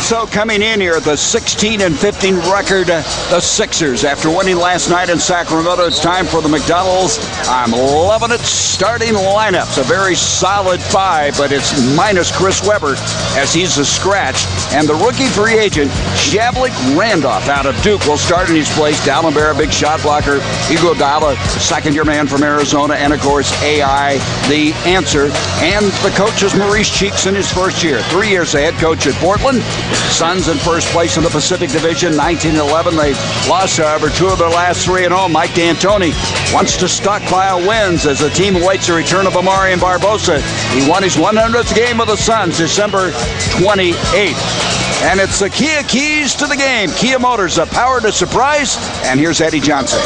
So coming in here, the 16-15 record, the Sixers. After winning last night in Sacramento, it's time for the McDonald's I'm loving it starting lineups. A very solid 5, but it's minus Chris Webber as he's a scratch. And the rookie free agent, Shavlik Randolph out of Duke, will start in his place. Dallenberg, a big shot blocker. Iguodala, second-year man from Arizona. And, of course, AI, the answer. And the coach is Maurice Cheeks in his first year. 3 years the head coach at Portland. Suns in first place in the Pacific Division, 19-11. They lost, however, 2 of their last 3 at home. Mike D'Antoni wants to stockpile wins as the team awaits the return of Amari and Barbosa. He won his 100th game with the Suns December 28th. And it's the Kia keys to the game. Kia Motors, the power to surprise. And here's Eddie Johnson.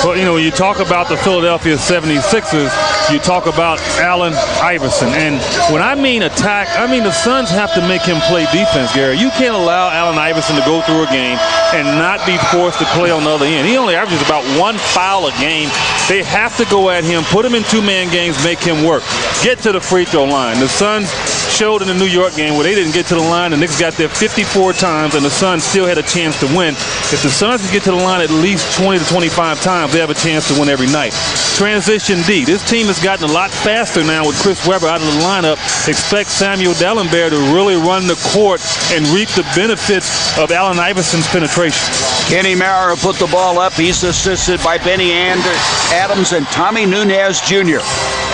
Well, you know, when you talk about the Philadelphia 76ers, you talk about Allen Iverson. And when I mean attack, I mean the Suns have to make him play defense, Gary. You can't allow Allen Iverson to go through a game and not be forced to play on the other end. He only averages about 1 foul a game. They have to go at him, put him in 2-man games, make him work. Get to the free throw line. The Suns showed in the New York game where they didn't get to the line. The Knicks got there 54 times, and the Suns still had a chance to win. If the Suns can get to the line at least 20 to 25 times, they have a chance to win every night. Transition D. This team has gotten a lot faster now with Chris Webber out of the lineup. Expect Samuel Dallenberg to really run the court and reap the benefits of Allen Iverson's penetration. Kenny Maurer put the ball up. He's assisted by Benny Adams and Tommy Nunez Jr.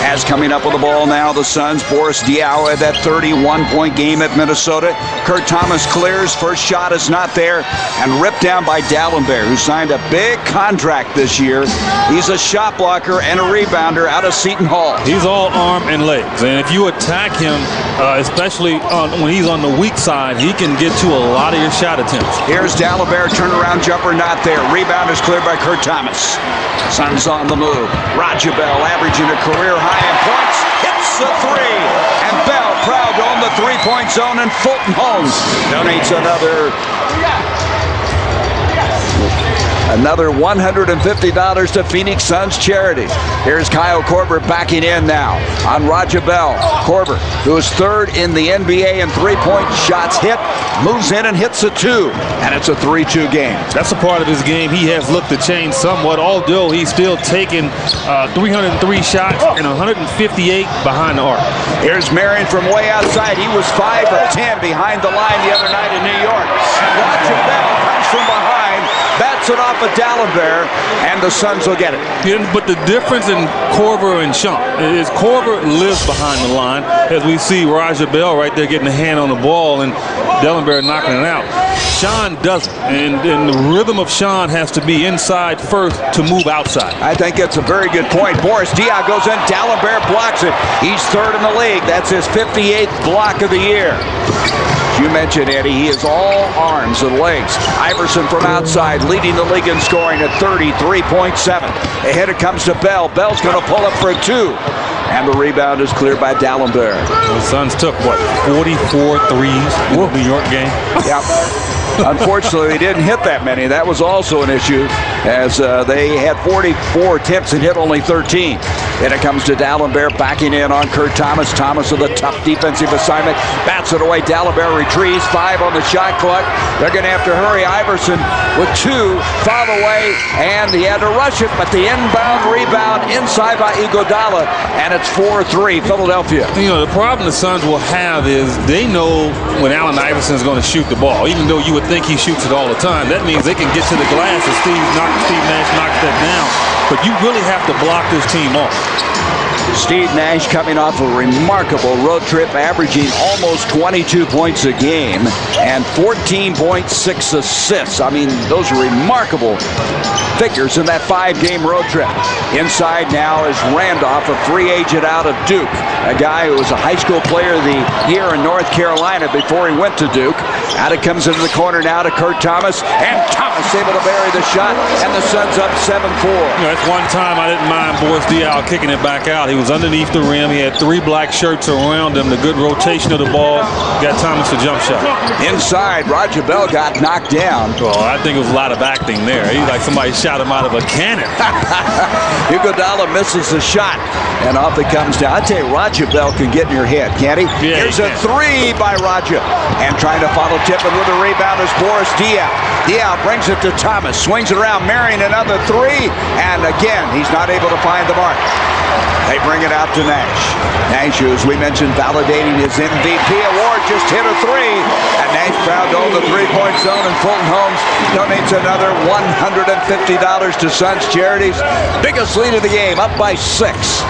As coming up with the ball now, the Suns. Boris Diaw had that 31-point game at Minnesota. Kurt Thomas clears. First shot is not there. And ripped down by Dallenberg, who signed a big contract this year. He's a shot blocker and a rebounder out of Seton Hall. He's all arm and legs. And if you attack him, especially when he's on the weak side, he can get to a lot of your shot attempts. Here's Dallenberg, turnaround jumper not there. Rebound is cleared by Kurt Thomas. Suns on the move. Roger Bell averaging a career high in points. Hits the 3. And Bell proud to own the 3-point zone, and Fulton Holmes donates another $150 to Phoenix Suns charity. Here's Kyle Korver backing in now on Roger Bell. Korver, who is 3rd in the NBA in 3-point shots hit, moves in and hits a 2. And it's a 3-2 game. That's a part of his game he has looked to change somewhat, although he's still taking 303 shots and 158 behind the arc. Here's Marion from way outside. He was 5 of 10 behind the line the other night in New York. And Roger Bell comes from behind, bats it off of Dallenberg, and the Suns will get it. Yeah, but the difference in Korver and Sean is Korver lives behind the line, as we see Roger Bell right there getting a hand on the ball and Dallenberg knocking it out. Sean doesn't, and the rhythm of Sean has to be inside first to move outside. I think that's a very good point. Boris Diaw goes in, Dallenberg blocks it. He's 3rd in the league. That's his 58th block of the year. You mentioned, Eddie, he is all arms and legs. Iverson from outside leading the league in scoring at 33.7. Ahead it comes to Bell. Bell's going to pull up for a 2. And the rebound is cleared by Dallenberg. The Suns took, 44 threes in the New York game? Yep. Unfortunately, they didn't hit that many. That was also an issue, as they had 44 attempts and hit only 13. Then it comes to Dallenberg backing in on Kurt Thomas. Thomas with a tough defensive assignment. Bats it away. Dallenberg retrieves. 5 on the shot clock. They're going to have to hurry. Iverson with 2. Foul away, and he had to rush it, but the inbound rebound inside by Iguodala, and it's 4-3 Philadelphia. You know, the problem the Suns will have is they know when Allen Iverson is going to shoot the ball. Even though you would think he shoots it all the time, that means they can get to the glass as Steve Nash knocks that down. But you really have to block this team off. Steve Nash coming off a remarkable road trip, averaging almost 22 points a game and 14.6 assists. I mean, those are remarkable figures in that 5-game road trip. Inside now is Randolph, a free agent out of Duke, a guy who was a high school player of the year in North Carolina before he went to Duke. Out it comes into the corner now to Kurt Thomas, and Thomas able to bury the shot, and the Suns up 7-4. You know, that's one time I didn't mind Boris Diaw kicking it back out. He was underneath the rim. He had 3 black shirts around him. The good rotation of the ball got Thomas a jump shot. Inside, Roger Bell got knocked down. Well, I think it was a lot of acting there. He's like somebody shot him out of a cannon. Iguodala misses the shot, and off it comes down. I tell you, Roger Bell can get in your head, can't he? Yeah, here's a 3 by Roger. And trying to follow Tippin with a rebound is Boris Diaw. Diaw brings it to Thomas, swings it around, Marion another 3, and again, he's not able to find the mark. They bring it out to Nash. Nash, as we mentioned, validating his MVP award, just hit a 3. And Nash proud to own the three-point zone, and Fulton Holmes donates another $150 to Suns Charities. Biggest lead of the game, up by 6.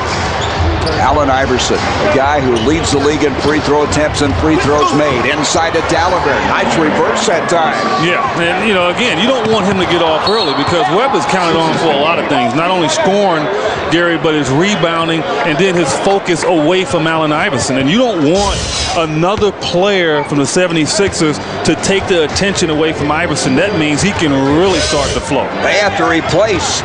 Allen Iverson, a guy who leads the league in free throw attempts and free throws made. Inside to Dallenberg. Nice reverse that time. Yeah, and again, you don't want him to get off early because Webb is counted on for a lot of things. Not only scoring, Gary, but his rebounding and then his focus away from Allen Iverson. And you don't want another player from the 76ers to take the attention away from Iverson. That means he can really start to flow. They have to replace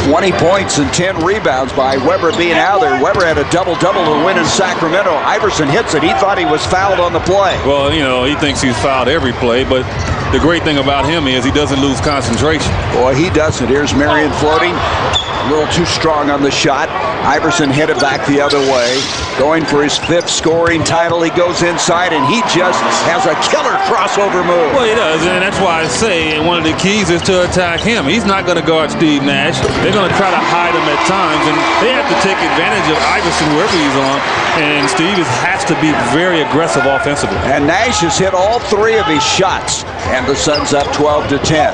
20 points and 10 rebounds by Webber being out there. Webber had a double-double to win in Sacramento. Iverson hits it. He thought he was fouled on the play. Well, he thinks he's fouled every play, but the great thing about him is he doesn't lose concentration. Boy, he doesn't. Here's Marion floating. A little too strong on the shot. Iverson hit it back the other way. Going for his 5th scoring title. He goes inside, and he just has a killer crossover move. Well, he does, and that's why I say one of the keys is to attack him. He's not going to guard Steve Nash. They're going to try to hide him at times, and they have to take advantage of Iverson wherever he's on, and Steve has to be very aggressive offensively. And Nash has hit all 3 of his shots, and the Suns up 12-10.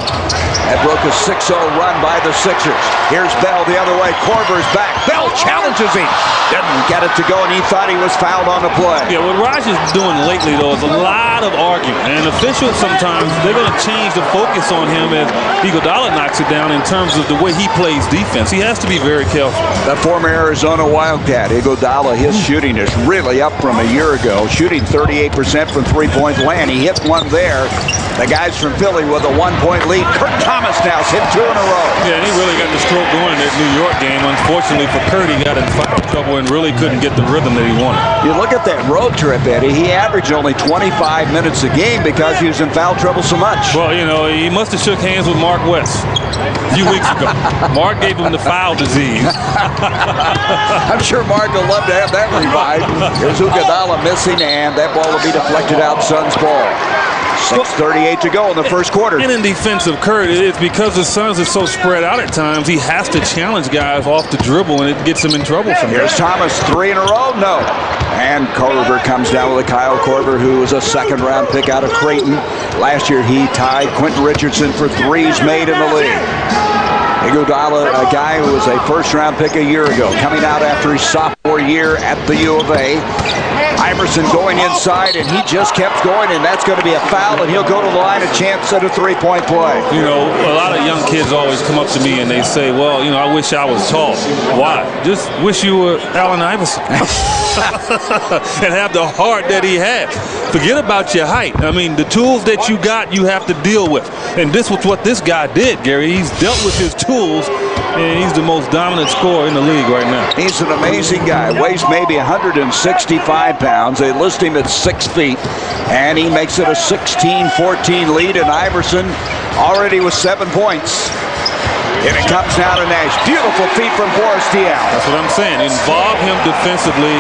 That broke a 6-0 run by the Sixers. Here's Bell the other way. Korver's back. Bell challenges him. Didn't get it to go, and he thought he was fouled on the play. Yeah, what Roger's doing lately, though, is a lot of arguing. And officials sometimes, they're going to change the focus on him as Iguodala knocks it down in terms of the way he plays defense. He has to be very careful. The former Arizona Wildcat, Iguodala, his shooting is really up from a year ago. Shooting 38% from three-point land. He hit one there. The guys from Philly with a 1-point lead. Kurt Thomas now has hit 2 in a row. Yeah, and he really got the stroke going in that New York game. Unfortunately for Kurt, he got in foul trouble and really couldn't get the rhythm that he wanted. You look at that road trip, Eddie. He averaged only 25 minutes a game because he was in foul trouble so much. Well, he must have shook hands with Mark West a few weeks ago. Mark gave him the foul disease. I'm sure Mark will love to have that revived. Here's Iguodala missing, and that ball will be deflected out Suns ball. 6:38 to go in the first quarter. And in defense of Kurt, it's because the Suns are so spread out at times, he has to challenge guys off the dribble, and it gets him in trouble from Here's Thomas, 3 in a row, no. And Korver comes down with a Kyle Korver, who was a second-round pick out of Creighton. Last year, he tied Quentin Richardson for threes made in the league. Iguodala, a guy who was a first-round pick a year ago, coming out after his sophomore year at the U of A. Iverson going inside, and he just kept going, and that's going to be a foul, and he'll go to the line, a chance at a 3-point play. A lot of young kids always come up to me and they say, well, I wish I was tall. Why? Just wish you were Allen Iverson. And have the heart that he had. Forget about your height. I mean, the tools that you got, you have to deal with. And this was what this guy did, Gary. He's dealt with his tools, and he's the most dominant scorer in the league right now. He's an amazing guy. Weighs maybe 165 pounds. They list him at 6 feet, and he makes it a 16-14 lead, and Iverson already with 7 points. And it comes now to Nash. Beautiful feet from Boris Diaw. That's what I'm saying. Involve him defensively.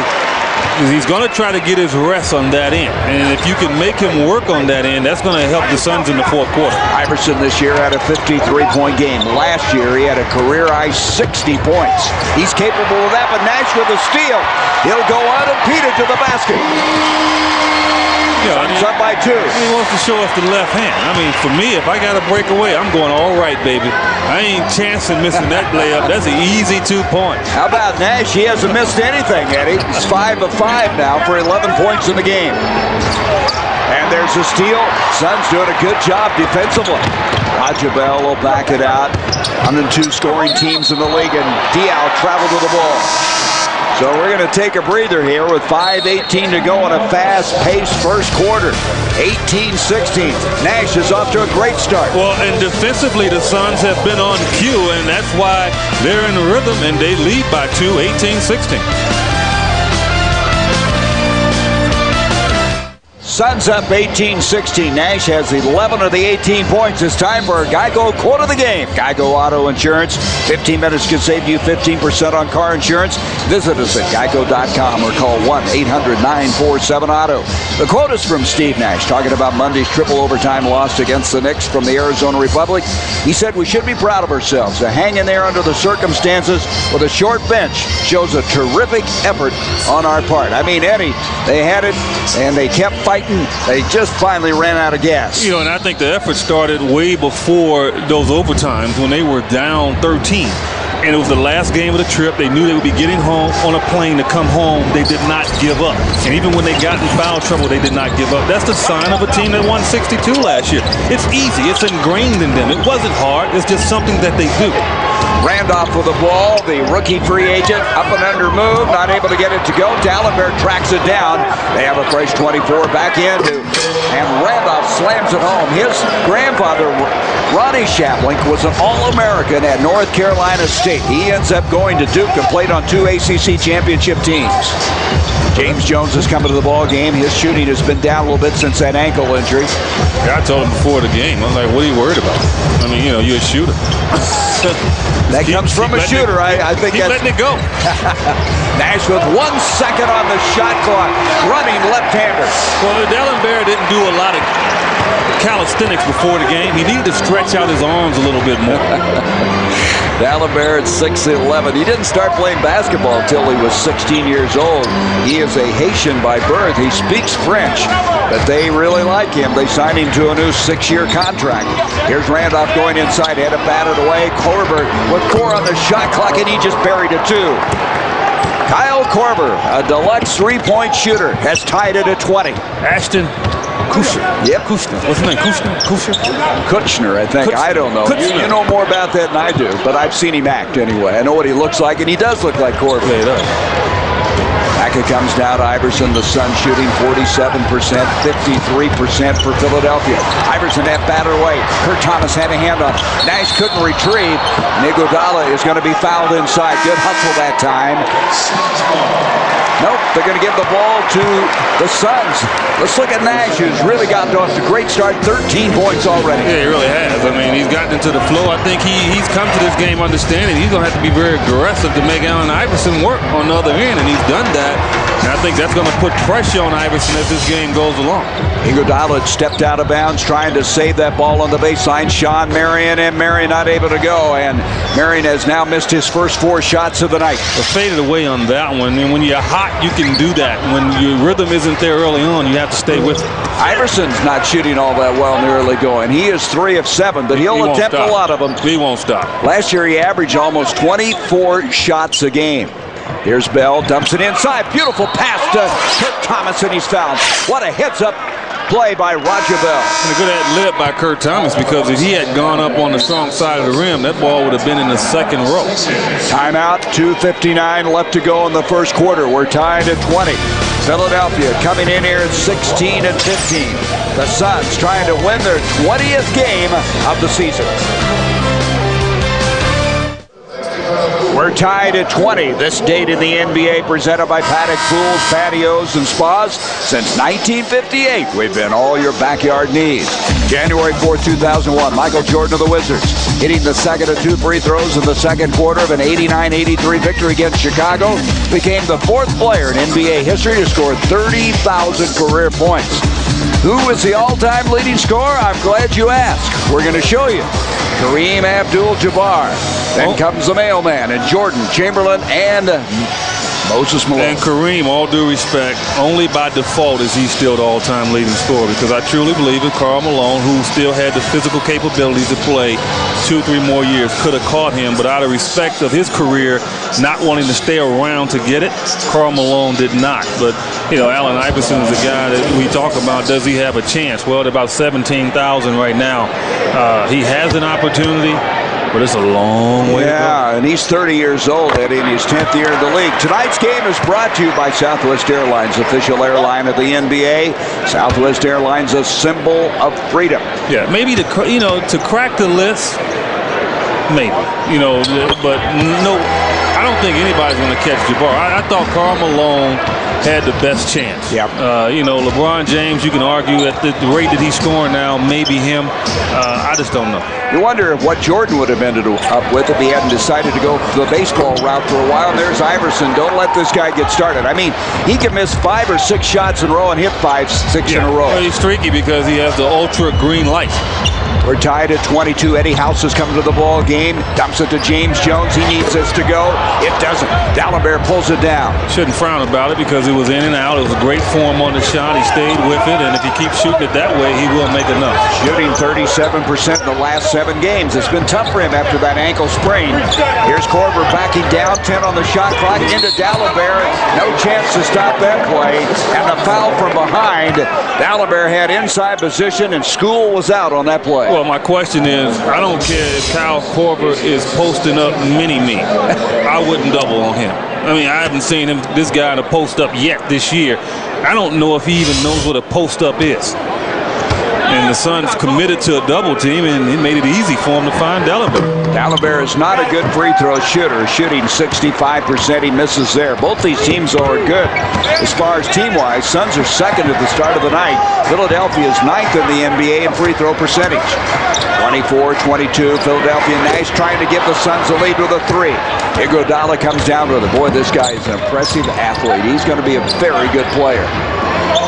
He's going to try to get his rest on that end. And if you can make him work on that end, that's going to help the Suns in the fourth quarter. Iverson this year had a 53-point game. Last year, he had a career-high 60 points. He's capable of that, but Nash with a steal. He'll go unimpeded to the basket. Suns up by 2. He wants to show us the left hand. I mean, for me, if I got to break away, I'm going all right, baby. I ain't chancing missing that layup. That's an easy 2 points. How about Nash? He hasn't missed anything, Eddie. He's 5 of 5 now for 11 points in the game. And there's a steal. Suns doing a good job defensively. Roger Bell will back it out. 102 scoring teams in the league, and Diaw traveled to the ball. So we're going to take a breather here with 5:18 to go in a fast-paced first quarter. 18-16. Nash is off to a great start. Well, and defensively, the Suns have been on cue, and that's why they're in the rhythm, and they lead by 2, 18-16. Suns up 18-16. Nash has 11 of the 18 points. It's time for a Geico quote of the game. Geico Auto Insurance. 15 minutes can save you 15% on car insurance. Visit us at geico.com or call 1-800-947-AUTO. The quote is from Steve Nash, talking about Monday's triple overtime loss against the Knicks from the Arizona Republic. He said, "We should be proud of ourselves. To hang in there under the circumstances with a short bench shows a terrific effort on our part." I mean, Eddie, they had it, and they kept fighting. They just finally ran out of gas. You know, and I think the effort started way before those overtimes when they were down 13. And it was the last game of the trip. They knew they would be getting home on a plane to come home. They did not give up. And even when they got in foul trouble, they did not give up. That's the sign of a team that won 62 last year. It's easy. It's ingrained in them. It wasn't hard. It's just something that they do. Randolph with the ball, the rookie free agent, up and under move, not able to get it to go. Dallenberg tracks it down. They have a fresh 24 back into, and Randolph slams it home. His grandfather, Ronnie Shaplink, was an All-American at North Carolina State. He ends up going to Duke and played on 2 ACC championship teams. James Jones has come into the ball game. His shooting has been down a little bit since that ankle injury. Yeah, I told him before the game, I'm like, what are you worried about? I mean, you know, you're a shooter. That comes from a shooter. I think keep letting it go. Nash with 1 second on the shot clock. Running left-hander. Well, Dallenberg didn't do a lot of calisthenics before the game. He needed to stretch out his arms a little bit more. Dallenberg at 6'11". He didn't start playing basketball until he was 16 years old. He is a Haitian by birth. He speaks French, but they really like him. They signed him to a new 6-year contract. Here's Randolph going inside, had it batted away. Korver with 4 on the shot clock, and he just buried a 2. Kyle Korver, a deluxe 3-point shooter, has tied it at 20. Ashton Kutcher. Yep. Kushner. What's his name? Kutchner, I think. I don't know. You know more about that than I do, but I've seen him act anyway. I know what he looks like, and he does look like Korver. Yeah, he does. Back it comes down to Iverson. The Suns shooting 47%, 53% for Philadelphia. Iverson that batter away. Kurt Thomas had a hand on it. Nash couldn't retrieve. Iguodala is going to be fouled inside. Good hustle that time. Nope, they're going to give the ball to the Suns. Let's look at Nash, who's really gotten off to a great start. 13 points already. Yeah, he really has. I mean, he's gotten into the flow. I think he's come to this game understanding he's going to have to be very aggressive to make Allen Iverson work on the other end, and he's done that. And I think that's going to put pressure on Iverson as this game goes along. Iguodala stepped out of bounds trying to save that ball on the baseline. Sean Marion, and Marion not able to go. And Marion has now missed his first 4 shots of the night. Well, faded away on that one. And when you're hot, you can do that. When your rhythm isn't there early on, you have to stay with it. Iverson's not shooting all that well in the early going. He is 3 of 7, but he'll attempt a lot of them. He won't stop. Last year, he averaged almost 24 shots a game. Here's Bell, dumps it inside. Beautiful pass to Kurt Thomas, and he's fouled. What a heads-up play by Roger Bell. And a good ad-lib by Kurt Thomas, because if he had gone up on the strong side of the rim, that ball would have been in the second row. Timeout, 2:59 left to go in the first quarter. We're tied at 20. Philadelphia coming in here at 16 and 15. The Suns trying to win their 20th game of the season. We're tied at 20. This date in the NBA presented by Paddock Pools, Patios, and Spas. Since 1958, we've been all your backyard needs. January 4, 2001, Michael Jordan of the Wizards hitting the second of 2 free throws in the second quarter of an 89-83 victory against Chicago. Became the 4th player in NBA history to score 30,000 career points. Who is the all-time leading scorer? I'm glad you asked. We're going to show you. Kareem Abdul-Jabbar. Then comes the mailman, and Jordan, Chamberlain, and Moses Malone. And Kareem, all due respect, only by default is he still the all-time leading scorer, because I truly believe that Karl Malone, who still had the physical capabilities to play 2-3 more years, could have caught him. But out of respect of his career, not wanting to stay around to get it, Karl Malone did not. But, you know, Allen Iverson is the guy that we talk about. Does he have a chance? Well, at about 17,000 right now. He has an opportunity. But it's a long way to go. Yeah, and he's 30 years old, Eddie, in his 10th year in the league. Tonight's game is brought to you by Southwest Airlines, official airline of the NBA. Southwest Airlines, a symbol of freedom. Yeah, maybe to crack the list, maybe, but no, I don't think anybody's going to catch Jabbar. I thought Karl Malone had the best chance. Yep. LeBron James, you can argue at the rate that he's scoring now, maybe him. I just don't know. You wonder if what Jordan would have ended up with if he hadn't decided to go the baseball route for a while. And there's Iverson. Don't let this guy get started. I mean, he can miss 5 or 6 shots in a row and hit 5, 6 in a row. Well, he's streaky because he has the ultra green light. We're tied at 22. Eddie House has come to the ball game. Dumps it to James Jones. He needs this to go. It doesn't. Dallenberg pulls it down. Shouldn't frown about it because it was in and out. It was a great form on the shot. He stayed with it, and if he keeps shooting it that way, he will make enough. Shooting 37% in the last 7 games. It's been tough for him after that ankle sprain. Here's Korver backing down. 10 on the shot clock. Into Dallenberg. No chance to stop that play. And the foul from behind. Dallenberg had inside position, and School was out on that play. Well, my question is, I don't care if Kyle Korver is posting up mini-me. I wouldn't double on him. I mean, I haven't seen this guy in a post-up yet this year. I don't know if he even knows what a post-up is. And the Suns committed to a double team, and it made it easy for him to find Dallenberg. Dallenberg is not a good free throw shooter, shooting 65%. He misses there. Both these teams are good. As far as team-wise, Suns are second at the start of the night. Philadelphia is 9th in the NBA in free throw percentage. 24-22, Philadelphia. Nash trying to give the Suns a lead with a 3. Iguodala comes down with it. Boy, this guy is an impressive athlete. He's going to be a very good player.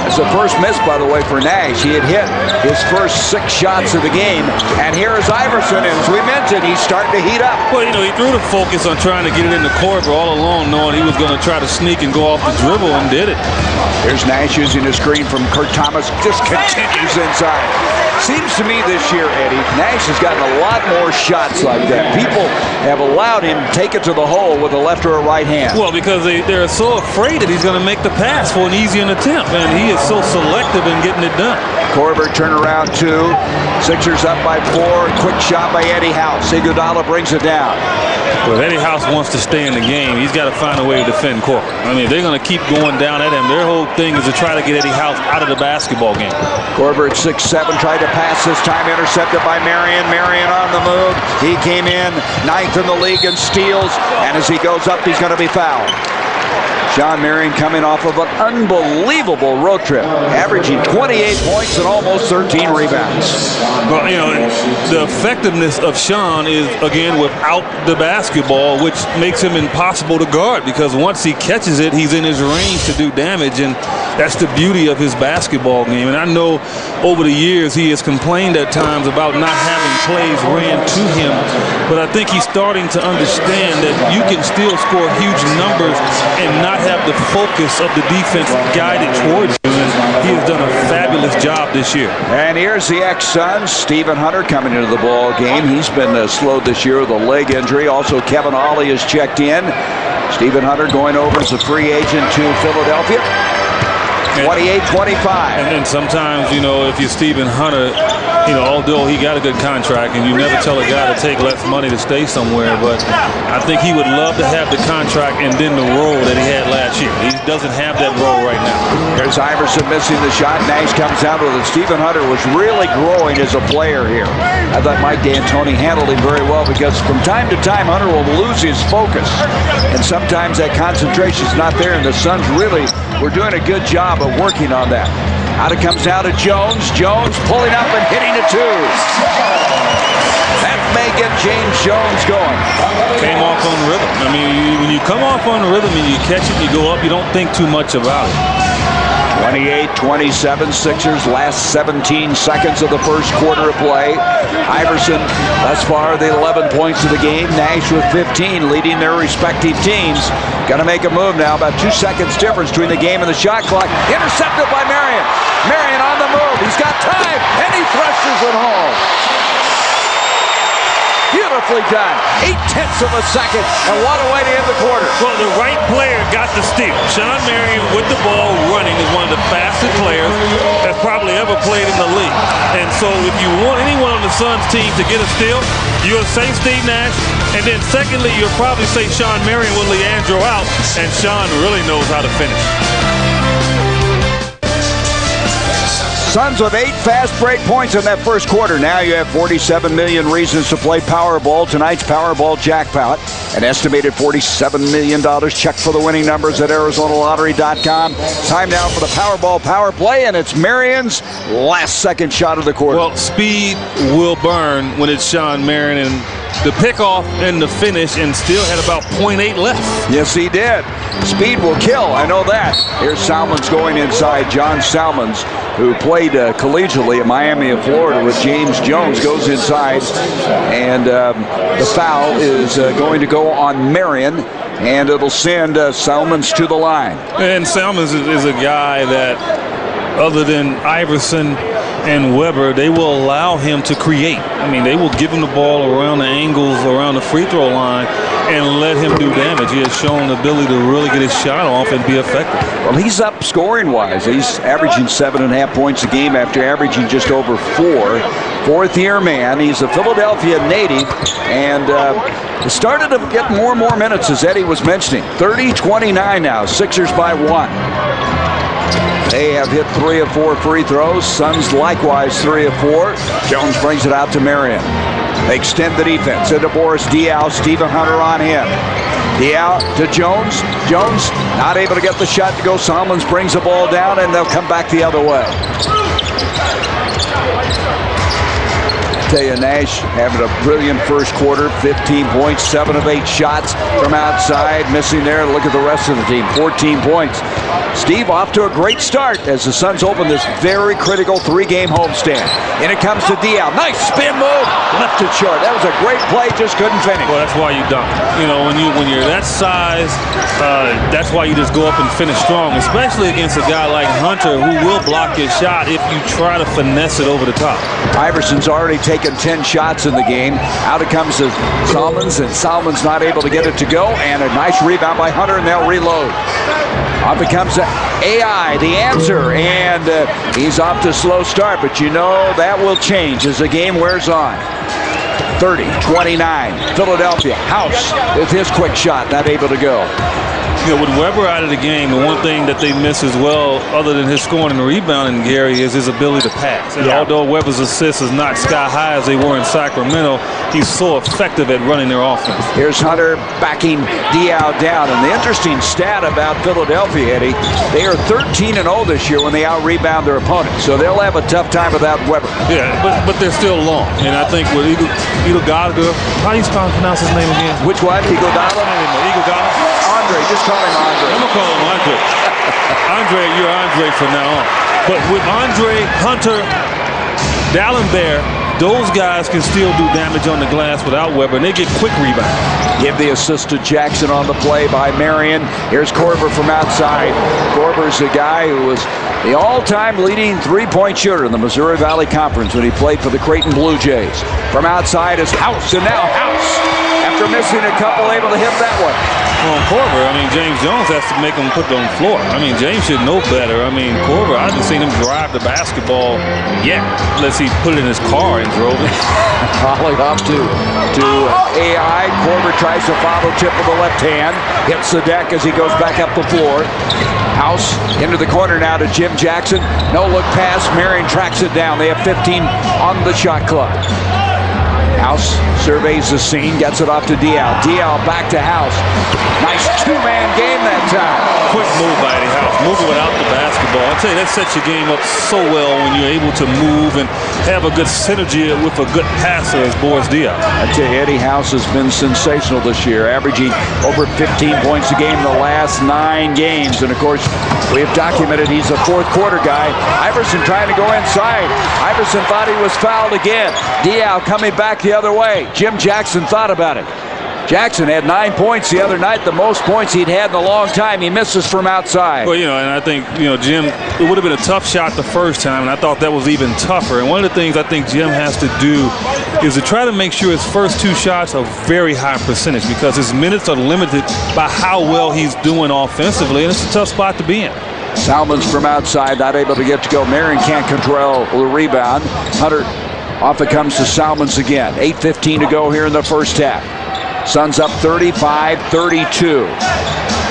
It's the first miss, by the way, for Nash. He had hit his first 6 shots of the game. And here is Iverson, and as we mentioned, he's starting to heat up. Well, he threw the focus on trying to get it in the court all along, knowing he was going to try to sneak and go off the dribble, and did it. Here's Nash using a screen from Kurt Thomas. Just continues inside. Seems to me this year, Eddie, Nash has gotten a lot more shots like that. People have allowed him to take it to the hole with a left or a right hand. Well, because they're so afraid that he's going to make the pass for an easy attempt, and he is so selective in getting it done. Korver turnaround 2. Sixers up by 4. Quick shot by Eddie House. Iguodala brings it down. Well, if Eddie House wants to stay in the game, he's got to find a way to defend Korver. I mean, if they're going to keep going down at him, their whole thing is to try to get Eddie House out of the basketball game. Korver at 6'7", tried to pass this time, intercepted by Marion. Marion on the move. He came in 9th in the league in steals, and as he goes up, he's going to be fouled. John Marion coming off of an unbelievable road trip, averaging 28 points and almost 13 rebounds. Well, the effectiveness of Sean is, again, without the basketball, which makes him impossible to guard, because once he catches it, he's in his range to do damage, and that's the beauty of his basketball game. And I know over the years he has complained at times about not having plays ran to him, but I think he's starting to understand that you can still score huge numbers and not have the focus of the defense guided towards you, and he has done a fabulous job this year. And here's the ex-Suns, Stephen Hunter, coming into the ball game. He's been slowed this year with a leg injury. Also, Kevin Ollie has checked in. Stephen Hunter going over as a free agent to Philadelphia. 28-25. And then sometimes, if you're Stephen Hunter, although he got a good contract, and you never tell a guy to take less money to stay somewhere, but I think he would love to have the contract and then the role that he had last year. He doesn't have that role right now. There's Iverson missing the shot. Nash comes out with it. Stephen Hunter was really growing as a player here. I thought Mike D'Antoni handled him very well, because from time to time, Hunter will lose his focus. And sometimes that concentration is not there, and the Suns really were doing a good job of working on that. Out it comes now to Jones. Jones pulling up and hitting a 2. That may get James Jones going. Came off on rhythm. I mean, when you come off on rhythm and you catch it, you go up, you don't think too much about it. 28-27 Sixers, last 17 seconds of the first quarter of play. Iverson, thus far, the 11 points of the game. Nash with 15, leading their respective teams. Got to make a move now. About 2 seconds difference between the game and the shot clock. Intercepted by Marion. Marion on the move. He's got time, and he threshes it home. Beautifully done. 0.8 of a second, and what a way to end the quarter. Well, the right player got the steal. Sean Marion with the ball running is one of the fastest players that's probably ever played in the league. And so if you want anyone on the Suns team to get a steal, you'll say Steve Nash. And then secondly, you'll probably say Sean Marion with Leandro out. And Sean really knows how to finish. Suns with 8 fast break points in that first quarter. Now you have 47 million reasons to play Powerball. Tonight's Powerball jackpot, an estimated $47 million. Check for the winning numbers at ArizonaLottery.com. Time now for the Powerball Power Play, and it's Marion's last second shot of the quarter. Well, speed will burn when it's Sean Marion, and the pickoff and the finish, and still had about 0.8 left. Yes, he did. Speed will kill, I know that. Here's Salmons going inside. John Salmons, who played collegiately at Miami of Florida with James Jones, goes inside, and the foul is going to go on Marion, and it'll send Salmons to the line. And Salmons is a guy that, other than Iverson and Weber, they will allow him to create. I mean, they will give him the ball around the angles, around the free throw line, and let him do damage. He has shown the ability to really get his shot off and be effective. Well, he's up scoring-wise. He's averaging 7.5 points a game after averaging just over 4. Fourth-year man. He's a Philadelphia native, and started to get more and more minutes, as Eddie was mentioning. 30-29 now. Sixers by 1. They have hit 3 of 4 free throws. Suns likewise 3 of 4. Jones brings it out to Marion. They extend the defense into Boris Diaw. Stephen Hunter on him. Diaw to Jones. Jones not able to get the shot to go. Salmons brings the ball down, and they'll come back the other way. I tell you, Nash having a brilliant first quarter. 15 points, 7 of 8 shots from outside. Missing there. Look at the rest of the team. 14 points. Steve off to a great start as the Suns open this very critical 3-game homestand. In it comes to Diaw. Nice spin move. Left it short. That was a great play. Just couldn't finish. Well, that's why you dunk. You know, when you're that size, that's why you just go up and finish strong, especially against a guy like Hunter, who will block your shot if you try to finesse it over the top. Iverson's already taken 10 shots in the game. Out it comes to Salmons, and Salmons not able to get it to go. And a nice rebound by Hunter, and they'll reload. Off it comes AI, the answer, and he's off to a slow start, but you know that will change as the game wears on. 30-29, Philadelphia. House with his quick shot, not able to go. You know, with Weber out of the game, the one thing that they miss as well, other than his scoring and rebounding, Gary, is his ability to pass. And although Weber's assists is not sky high as they were in Sacramento, he's so effective at running their offense. Here's Hunter backing Diaw down. And the interesting stat about Philadelphia, Eddie, they are 13-0 this year when they out-rebound their opponents. So they'll have a tough time without Weber. Yeah, but they're still long. And I think with Iguodala, how do you pronounce his name again? Which one? Iguodala? Iguodala? Andre, just call him Andre. I'm going to call him Andre. Andre, you're Andre from now on. But with Andre, Hunter, D'Alembert, those guys can still do damage on the glass without Weber, and they get quick rebounds. Give the assist to Jackson on the play by Marion. Here's Korver from outside. Korver's the guy who was the all-time leading three-point shooter in the Missouri Valley Conference when he played for the Creighton Blue Jays. From outside is House, and now House, after missing a couple, able to hit that one. Well, Korver, I mean, James Jones has to make him put it on the floor. I mean, James should know better. I mean, Korver, I haven't seen him drive the basketball yet, unless he put it in his car and drove it. Volley off to AI. Korver tries to follow tip with the left hand. Hits the deck as he goes back up the floor. House into the corner now to Jim Jackson. No look pass. Marion tracks it down. They have 15 on the shot clock. House surveys the scene, gets it off to Diaw. Diaw back to House. Nice two-man game that time. Quick move by Eddie House. Moving without the basketball. I tell you, that sets your game up so well when you're able to move and have a good synergy with a good passer as Boris Diaw. I tell you, Eddie House has been sensational this year, averaging over 15 points a game in the last 9 games. And, of course, we have documented he's a fourth-quarter guy. Iverson trying to go inside. Iverson thought he was fouled again. Diaw coming back the other way. Jim Jackson thought about it. Jackson had 9 points the other night, the most points he'd had in a long time. He misses from outside. Well, and I think, Jim, it would have been a tough shot the first time, and I thought that was even tougher. And one of the things I think Jim has to do is to try to make sure his first 2 shots are very high percentage, because his minutes are limited by how well he's doing offensively, and it's a tough spot to be in. Salmons from outside, not able to get to go. Marion can't control the rebound. Hunter off it comes to Salmons again. 8:15 to go here in the first half. Suns up 35-32.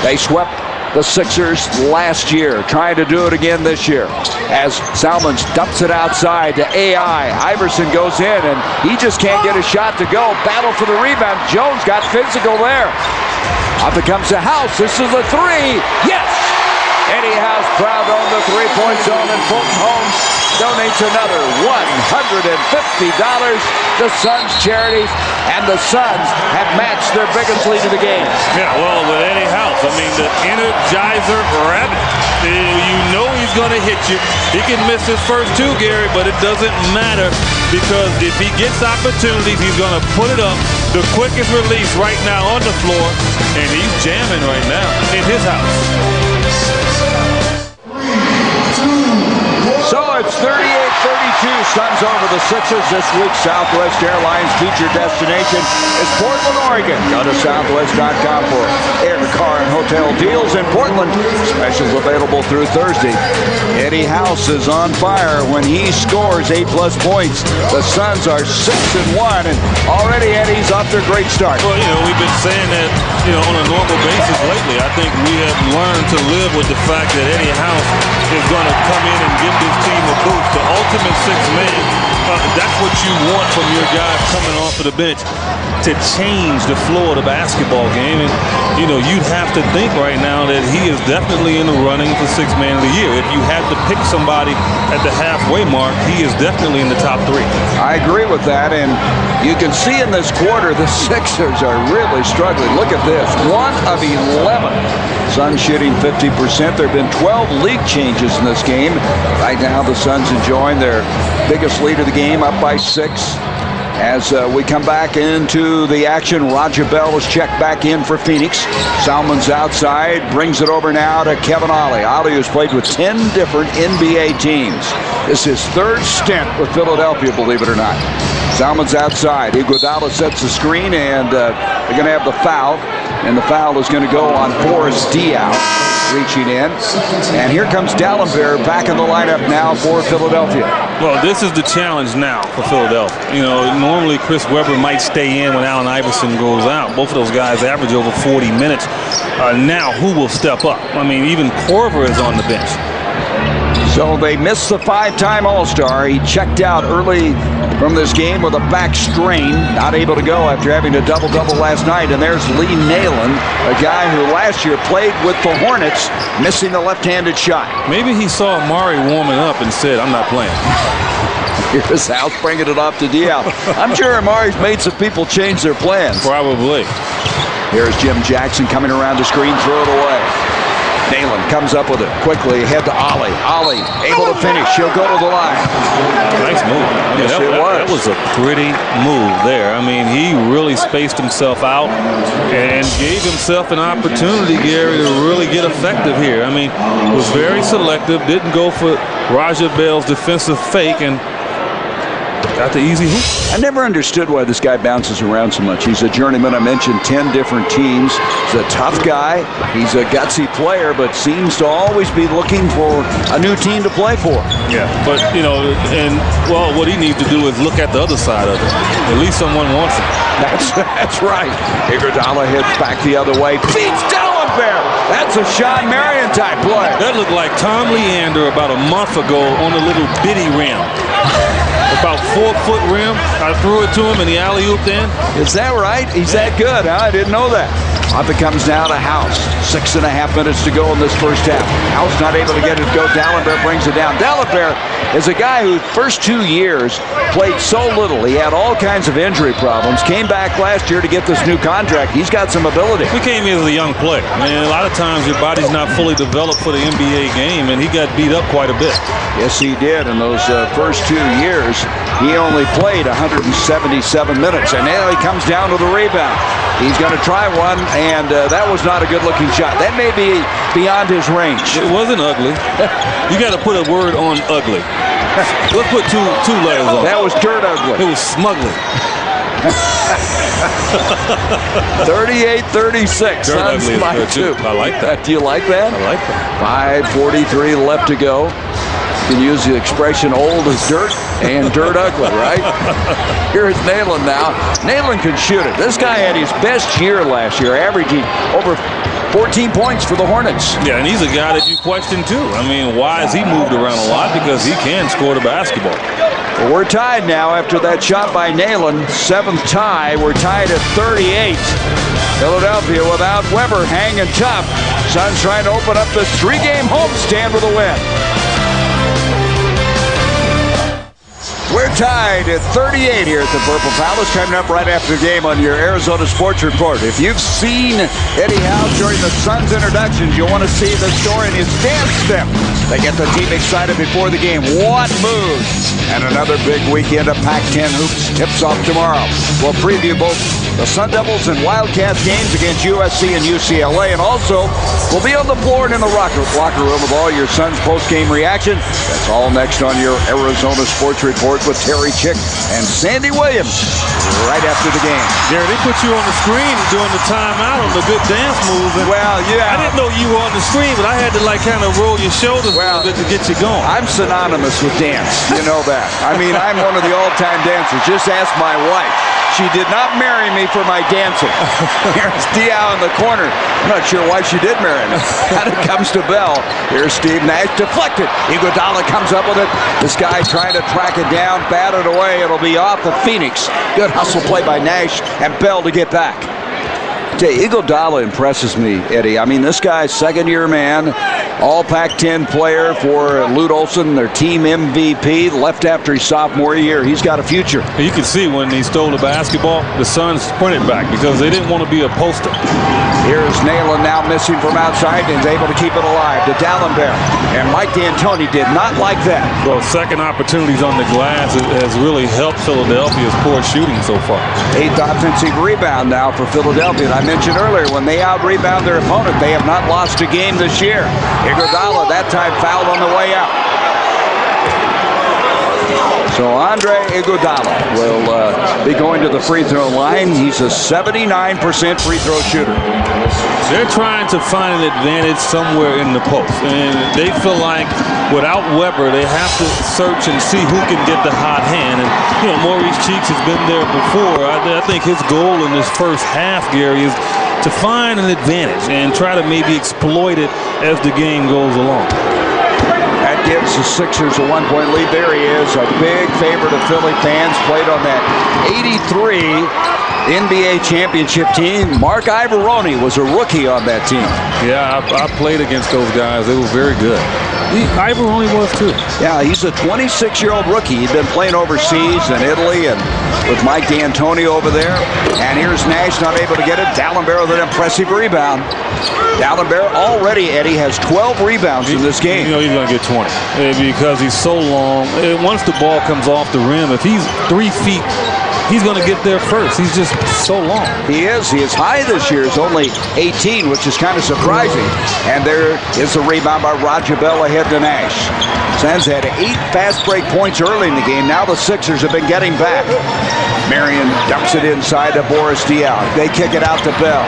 They swept the Sixers last year, trying to do it again this year. As Salmons dumps it outside to AI. Iverson goes in, and he just can't get a shot to go. Battle for the rebound. Jones got physical there. Off it comes to House. This is a 3. Yes! Eddie House proud on the three-point zone, and Fulton Holmes donates another $150 to Suns charities, and the Suns have matched their biggest lead of the game. Yeah, well, with Eddie House, I mean, the Energizer Rabbit, you know he's going to hit you. He can miss his first 2, Gary, but it doesn't matter, because if he gets opportunities, he's going to put it up. The quickest release right now on the floor, and he's jamming right now in his house. So it's 38-32, Suns over the Sixers this week. Southwest Airlines featured destination is Portland, Oregon. Go to southwest.com for air, car, and hotel deals in Portland. Specials available through Thursday. Eddie House is on fire when he scores 8+ points. The Suns are 6-1, and already Eddie's off to a great start. Well, we've been saying that, on a normal basis lately. I think we have learned to live with the fact that Eddie House is going to come in and give this team a boost. The ultimate 6-man, that's what you want from your guys coming off of the bench to change the flow of the basketball game. And, you'd have to think right now that he is definitely in the running for 6-man of the year. If you had to pick somebody at the halfway mark, he is definitely in the top 3. I agree with that, and you can see in this quarter the Sixers are really struggling. Look at this, 1 of 11. Suns shooting 50%. There have been 12 league changes in this game. Right now the Suns enjoying their biggest lead of the game, up by 6. As we come back into the action, Roger Bell is checked back in for Phoenix. Salmons outside, brings it over now to Kevin Ollie. Ollie, who's played with 10 different NBA teams. This is his 3rd stint with Philadelphia, believe it or not. Salmons outside. Iguodala sets the screen, and they're going to have the foul. And the foul is going to go on Boris Diaw, reaching in. And here comes Dallenberg back in the lineup now for Philadelphia. Well, this is the challenge now for Philadelphia. Normally Chris Webber might stay in when Allen Iverson goes out. Both of those guys average over 40 minutes. Now, who will step up? I mean, even Korver is on the bench. So they missed the 5-time All-Star. He checked out early from this game with a back strain, not able to go after having a double-double last night. And there's Lee Nalen, a guy who last year played with the Hornets, missing the left-handed shot. Maybe he saw Amari warming up and said, I'm not playing. Here's House bringing it off to Diaw. I'm sure Amari's made some people change their plans. Probably. Here's Jim Jackson coming around the screen, throw it away. Nalen comes up with it quickly, ahead to Ollie. Ollie able to finish. She'll go to the line. Nice move. Yes, it was. That was a pretty move there. I mean, he really spaced himself out and gave himself an opportunity, Gary, to really get effective here. I mean, was very selective, didn't go for Raja Bell's defensive fake, and got the easy hoop. I never understood why this guy bounces around so much. He's a journeyman. I mentioned 10 different teams. He's a tough guy. He's a gutsy player, but seems to always be looking for a new team to play for. Yeah, but, what he needs to do is look at the other side of it. At least someone wants him. That's right. Iguodala heads back the other way. Beats Dallenberg. That's a Sean Marion type play. That looked like Tom Leander about a month ago on a little bitty rim. About 4-foot rim. I threw it to him in the alley-oop then. Is that right? He's that good, huh? I didn't know that. Up it comes now to House. 6.5 minutes to go in this first half. House not able to get it to go. Dallenberg brings it down. Dallenberg is a guy who first 2 years played so little. He had all kinds of injury problems. Came back last year to get this new contract. He's got some ability. He came in as a young player. I mean, a lot of times your body's not fully developed for the NBA game, and he got beat up quite a bit. Yes, he did in those first 2 years. he only played 177 minutes. And now he comes down to the rebound. He's going to try one, and that was not a good-looking shot. That may be beyond his range. It wasn't ugly. You got to put a word on ugly. Let's put two letters on. That was dirt ugly. It was smugly. 38-36. Dirt ugly is good too. I like that. Do you like that? I like that. 5:43 left to go. You can use the expression old as dirt and dirt ugly, right? Here's Nayland now. Nayland can shoot it. This guy had his best year last year, averaging over 14 points for the Hornets. Yeah, and he's a guy that you question too. I mean, why has he moved around a lot? Because he can score the basketball. Well, we're tied now after that shot by Nayland. 7th tie. We're tied at 38. Philadelphia without Weber hanging tough. Suns trying to open up this 3-game homestand with a win. We're tied at 38 here at the Purple Palace. Coming up right after the game on your Arizona Sports Report. If you've seen Eddie Howe during the Suns introductions, you'll want to see the story in his dance step. They get the team excited before the game. What moves! And another big weekend of Pac-10 hoops tips off tomorrow. We'll preview both the Sun Devils and Wildcats games against USC and UCLA. And also, we'll be on the floor and in the locker room with all your Suns post-game reaction. That's all next on your Arizona Sports Report with Terry Chick and Sandy Williams right after the game. Gary, they put you on the screen during the timeout on the good dance moves. Well, yeah. I didn't know you were on the screen, but I had to kind of roll your shoulders a little bit to get you going. I'm synonymous with dance. You know that. I mean, I'm one of the all-time dancers. Just ask my wife. She did not marry me for my dancing. Here's Diao in the corner. I'm not sure why she did marry me. And it comes to Bell. Here's Steve Nash deflected. Iguodala comes up with it. This guy trying to track it down, batted away. It'll be off of Phoenix. Good hustle play by Nash and Bell to get back. Iguodala impresses me, Eddie. I mean, this guy's second-year man, all Pac-10 player for Lute Olson, their team MVP, left after his sophomore year. He's got a future. You can see when he stole the basketball, the Suns sprinted back because they didn't want to be a poster. Here's Nayland now missing from outside and is able to keep it alive to D'Alembert. And Mike D'Antoni did not like that. Well, second opportunities on the glass has really helped Philadelphia's poor shooting so far. 8th offensive rebound now for Philadelphia. And I mentioned earlier, when they out-rebound their opponent, they have not lost a game this year. Iguodala that time fouled on the way out. So Andre Iguodala will be going to the free throw line. He's a 79% free throw shooter. They're trying to find an advantage somewhere in the post. And they feel like without Weber, they have to search and see who can get the hot hand. And, you know, Maurice Cheeks has been there before. I think his goal in this first half, Gary, is to find an advantage and try to maybe exploit it as the game goes along. That gives the Sixers a 1-point lead. There he is, a big favorite of Philly fans. Played on that 83 NBA championship team. Mark Iverson was a rookie on that team. Yeah, I played against those guys. They were very good. Iverson was too. Yeah, he's a 26-year-old rookie. He'd been playing overseas in Italy and with Mike D'Antoni over there. And here's Nash not able to get it. D'Alembert with an impressive rebound. D'Alembert already, Eddie, has 12 rebounds in this game. You know he's going to get 20 because he's so long. Once the ball comes off the rim, if he's 3 feet, he's going to get there first. He's just so long. He is. He is high this year. Is only 18, which is kind of surprising. And there is a rebound by Roger Bell ahead to Nash. Suns had 8 fast break points early in the game. Now the Sixers have been getting back. Marion dumps it inside to Boris Diaw. They kick it out to Bell.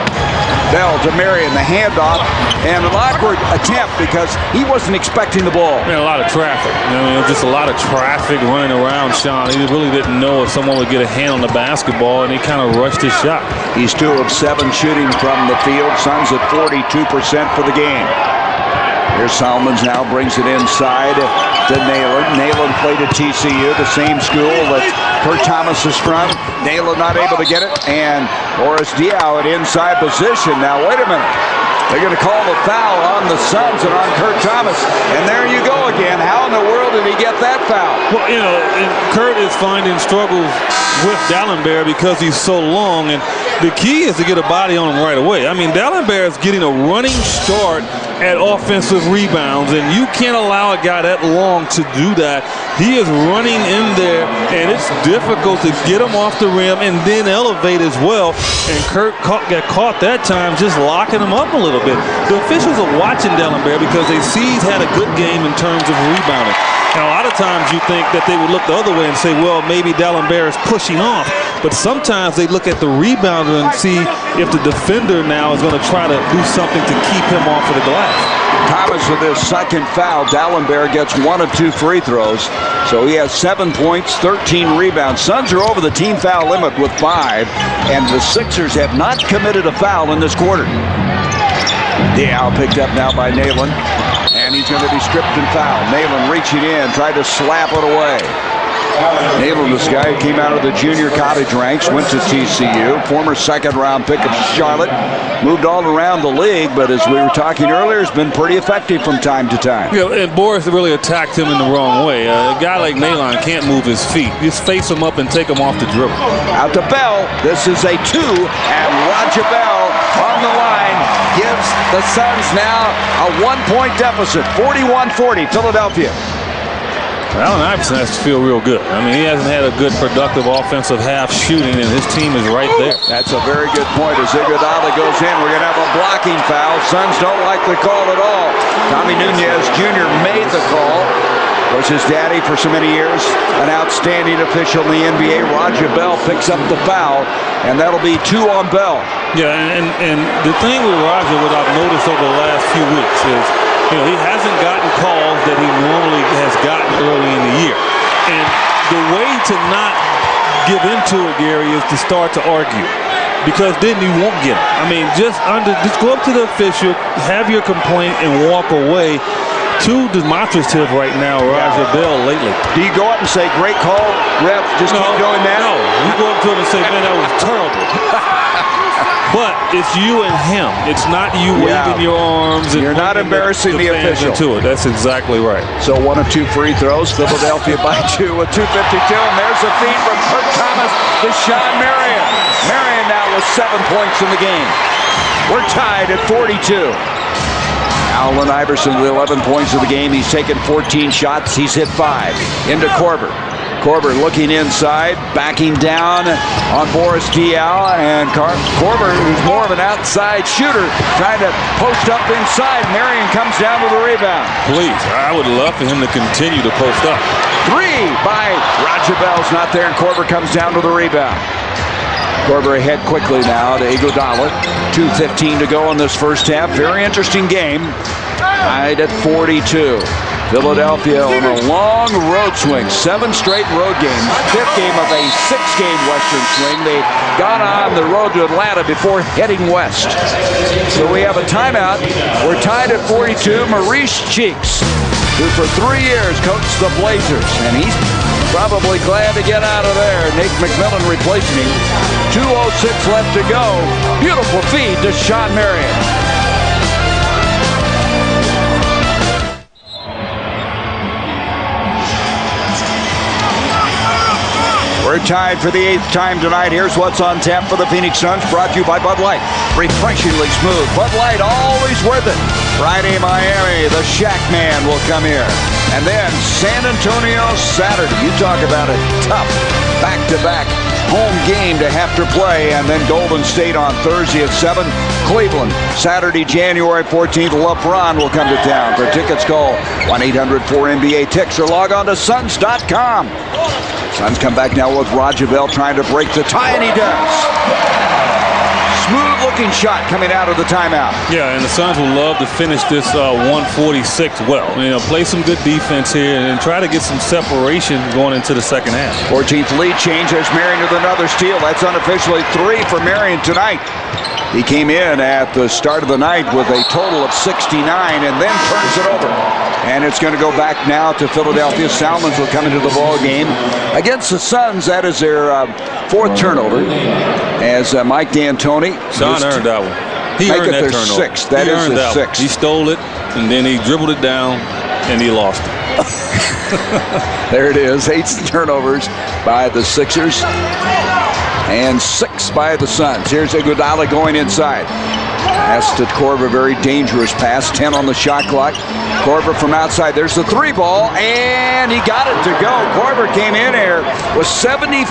Bell to Marion, the handoff, and an awkward attempt because he wasn't expecting the ball. Man, a lot of traffic. I mean, just a lot of traffic running around Sean. He really didn't know if someone would get a hand on the basketball, and he kind of rushed his shot. He's 2 of 7 shooting from the field. Suns at 42% for the game. Here's Salmons now brings it inside to Nayland. Nayland played at TCU, the same school that Kurt Thomas is from. Nayland not able to get it, and Boris Diaw at inside position. Now, wait a minute. They're going to call the foul on the Suns and on Kurt Thomas. And there you go again. How in the world did he get that foul? Well, you know, Kurt is finding struggles with D'Alembert because he's so long. And the key is to get a body on him right away. I mean, D'Alembert is getting a running start at offensive rebounds, and you can't allow a guy that long to do that He is running in there, and it's difficult to get him off the rim and then elevate as well. And Kurt got caught that time just locking him up a little bit. The officials are watching Dalembert because they see he's had a good game in terms of rebounding. And a lot of times you think that they would look the other way and say, well, maybe Dalembert is pushing off. But sometimes they look at the rebounder and see if the defender now is going to try to do something to keep him off of the glass. Thomas with his second foul. Dalembert gets 1 of 2 free throws. So he has 7 points, 13 rebounds. Suns are over the team foul limit with 5. And the Sixers have not committed a foul in this quarter. Diao picked up now by Nalen. And he's going to be stripped and fouled. Nalen reaching in, tried to slap it away. Nalen, this guy who came out of the junior college ranks, went to TCU, former second-round pick of Charlotte, moved all around the league, but as we were talking earlier, has been pretty effective from time to time. Yeah, and Boris really attacked him in the wrong way. A guy like Nalen can't move his feet. Just face him up and take him off the dribble. Out to Bell. This is a 2, and Roger Bell on the line gives the Suns now a 1-point deficit, 41-40, Philadelphia. Allen Iverson has to feel real good. I mean, he hasn't had a good productive offensive half shooting, and his team is right there. That's a very good point. As Iguodala goes in, we're going to have a blocking foul. Suns don't like the call at all. Tommy Nunez Jr. made the call. Was his daddy for so many years an outstanding official in the NBA. Roger Bell picks up the foul, and that'll be 2 on Bell. Yeah, and the thing with Roger, what I've noticed over the last few weeks is, he hasn't gotten calls that he normally has gotten early in the year. And the way to not give into it, Gary, is to start to argue. Because then you won't get it. I mean, just go up to the official, have your complaint, and walk away. Too demonstrative right now, Roger Bell lately. Do you go up and say, great call, ref, just keep doing that? No, you go up to him and say, man, that was terrible. But it's you and him. It's not you waving your arms. And you're not embarrassing the official. Into it. That's exactly right. So 1 of 2 free throws. Philadelphia by 2 with 2:52. And there's a feed from Kurt Thomas to Sean Marion. Marion now with 7 points in the game. We're tied at 42. Allen Iverson with 11 points of the game. He's taken 14 shots. He's hit 5. Into Korver. Korver looking inside, backing down on Boris Diaw, and Korver, who's more of an outside shooter, trying to post up inside. Marion comes down with a rebound. Please, I would love for him to continue to post up. 3 by Roger Bell's not there, and Korver comes down with a rebound. Korver ahead quickly now to Iguodala. 2:15 to go in this first half. Very interesting game. Tied at 42. Philadelphia on a long road swing. 7 straight road games. 5th game of a 6-game Western swing. They got on the road to Atlanta before heading west. So we have a timeout. We're tied at 42. Maurice Cheeks, who for 3 years coached the Blazers, and he's probably glad to get out of there. Nate McMillan replacing him. 2:06 left to go. Beautiful feed to Sean Marion. We're tied for the 8th time tonight. Here's what's on tap for the Phoenix Suns, brought to you by Bud Light. Refreshingly smooth. Bud Light, always worth it. Friday, Miami, the Shack Man will come here. And then San Antonio Saturday. You talk about a tough back-to-back home game to have to play. And then Golden State on Thursday at 7. Cleveland, Saturday, January 14th. LeBron will come to town. For tickets, call 1-800-4NBA-TICKS or log on to Suns.com. Suns come back now with Roger Bell trying to break the tie, and he does. Smooth-looking shot coming out of the timeout. Yeah, and the Suns will love to finish this 146 well. Play some good defense here and try to get some separation going into the second half. 14th lead change. There's Marion with another steal. That's unofficially 3 for Marion tonight. He came in at the start of the night with a total of 69 and then turns it over. And it's going to go back now to Philadelphia. Salmons will come into the ball game against the Suns. That is their 4th turnover. As Mike D'Antoni. Sean earned that one. He earned that turnover. 6th. That is his 6th. He stole it, and then he dribbled it down, and he lost it. There it is. 8 turnovers by the Sixers and 6 by the Suns. Here's Iguodala going inside. Pass to Korver, very dangerous pass. 10 on the shot clock. Korver from outside. There's the three ball, and he got it to go. Korver came in here with 75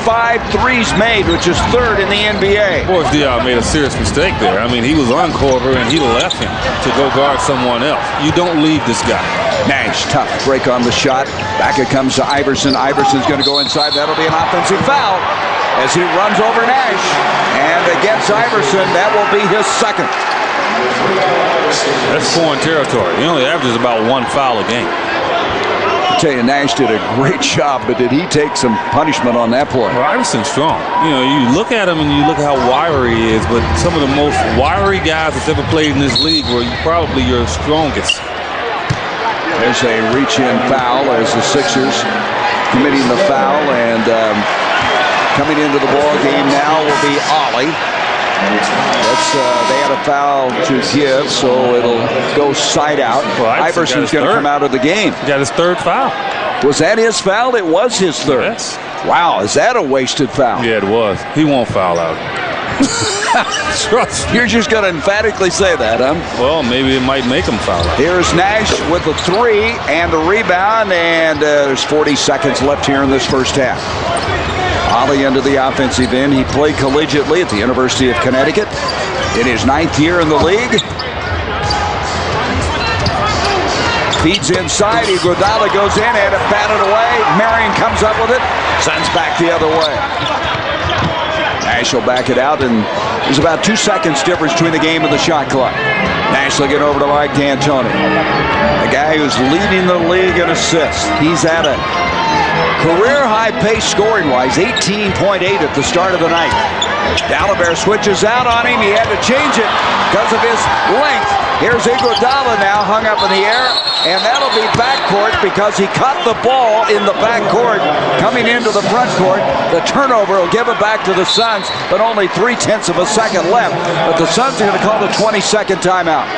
threes made, which is third in the NBA. Of course, Dion made a serious mistake there. I mean, he was on Korver, and he left him to go guard someone else. You don't leave this guy. Nash, tough break on the shot. Back it comes to Iverson. Iverson's going to go inside. That'll be an offensive foul as he runs over Nash. And against Iverson, that will be his second. That's foreign territory. He only averages about 1 foul a game. I tell you, Nash did a great job, but did he take some punishment on that play? Well, Iverson's strong. You know, you look at him and you look how wiry he is, but some of the most wiry guys that's ever played in this league were probably your strongest. There's a reach-in foul as the Sixers committing the foul, and coming into the ball game now will be Ollie. They had a foul to give, so it'll go side out. Well, Iverson's going to come out of the game. He got his third foul. Was that his foul? It was his third. Yes. Wow, is that a wasted foul? Yeah, it was. He won't foul out. You're just going to emphatically say that, huh? Well, maybe it might make him foul out. Here's Nash with the three and the rebound, and there's 40 seconds left here in this first half. Ollie into the offensive end. He played collegiately at the University of Connecticut in his 9th year in the league. Feeds inside. Iguodala goes in and it batted away. Marion comes up with it. Sends back the other way. Nash will back it out, and there's about 2 seconds difference between the game and the shot clock. Nash looking over to Mike D'Antoni, a guy who's leading the league in assists. He's at a career-high pace scoring-wise, 18.8 at the start of the night. D'Alembert switches out on him. He had to change it because of his length. Here's Iguodala now hung up in the air, and that'll be backcourt because he caught the ball in the backcourt coming into the front court. The turnover will give it back to the Suns, but only 0.3 of a second left. But the Suns are going to call the 20-second timeout.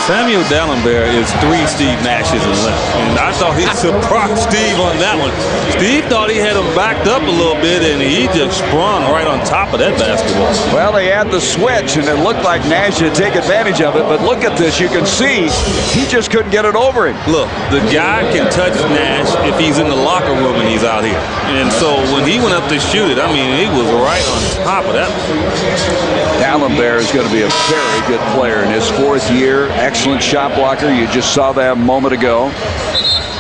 Samuel D'Alembert is 3 Steve Nashes in length, and I thought he surprised Steve on that one. Steve thought he had him backed up a little bit, and he just sprung right on top of that basketball. Well, they had the switch, and it looked like Nash had taken advantage of it, but look at this. You can see he just couldn't get it over him. Look, the guy can touch Nash if he's in the locker room and he's out here. And so when he went up to shoot it, I mean, he was right on top of that. D'Alembert is going to be a very good player in his 4th year. Excellent shot blocker. You just saw that a moment ago.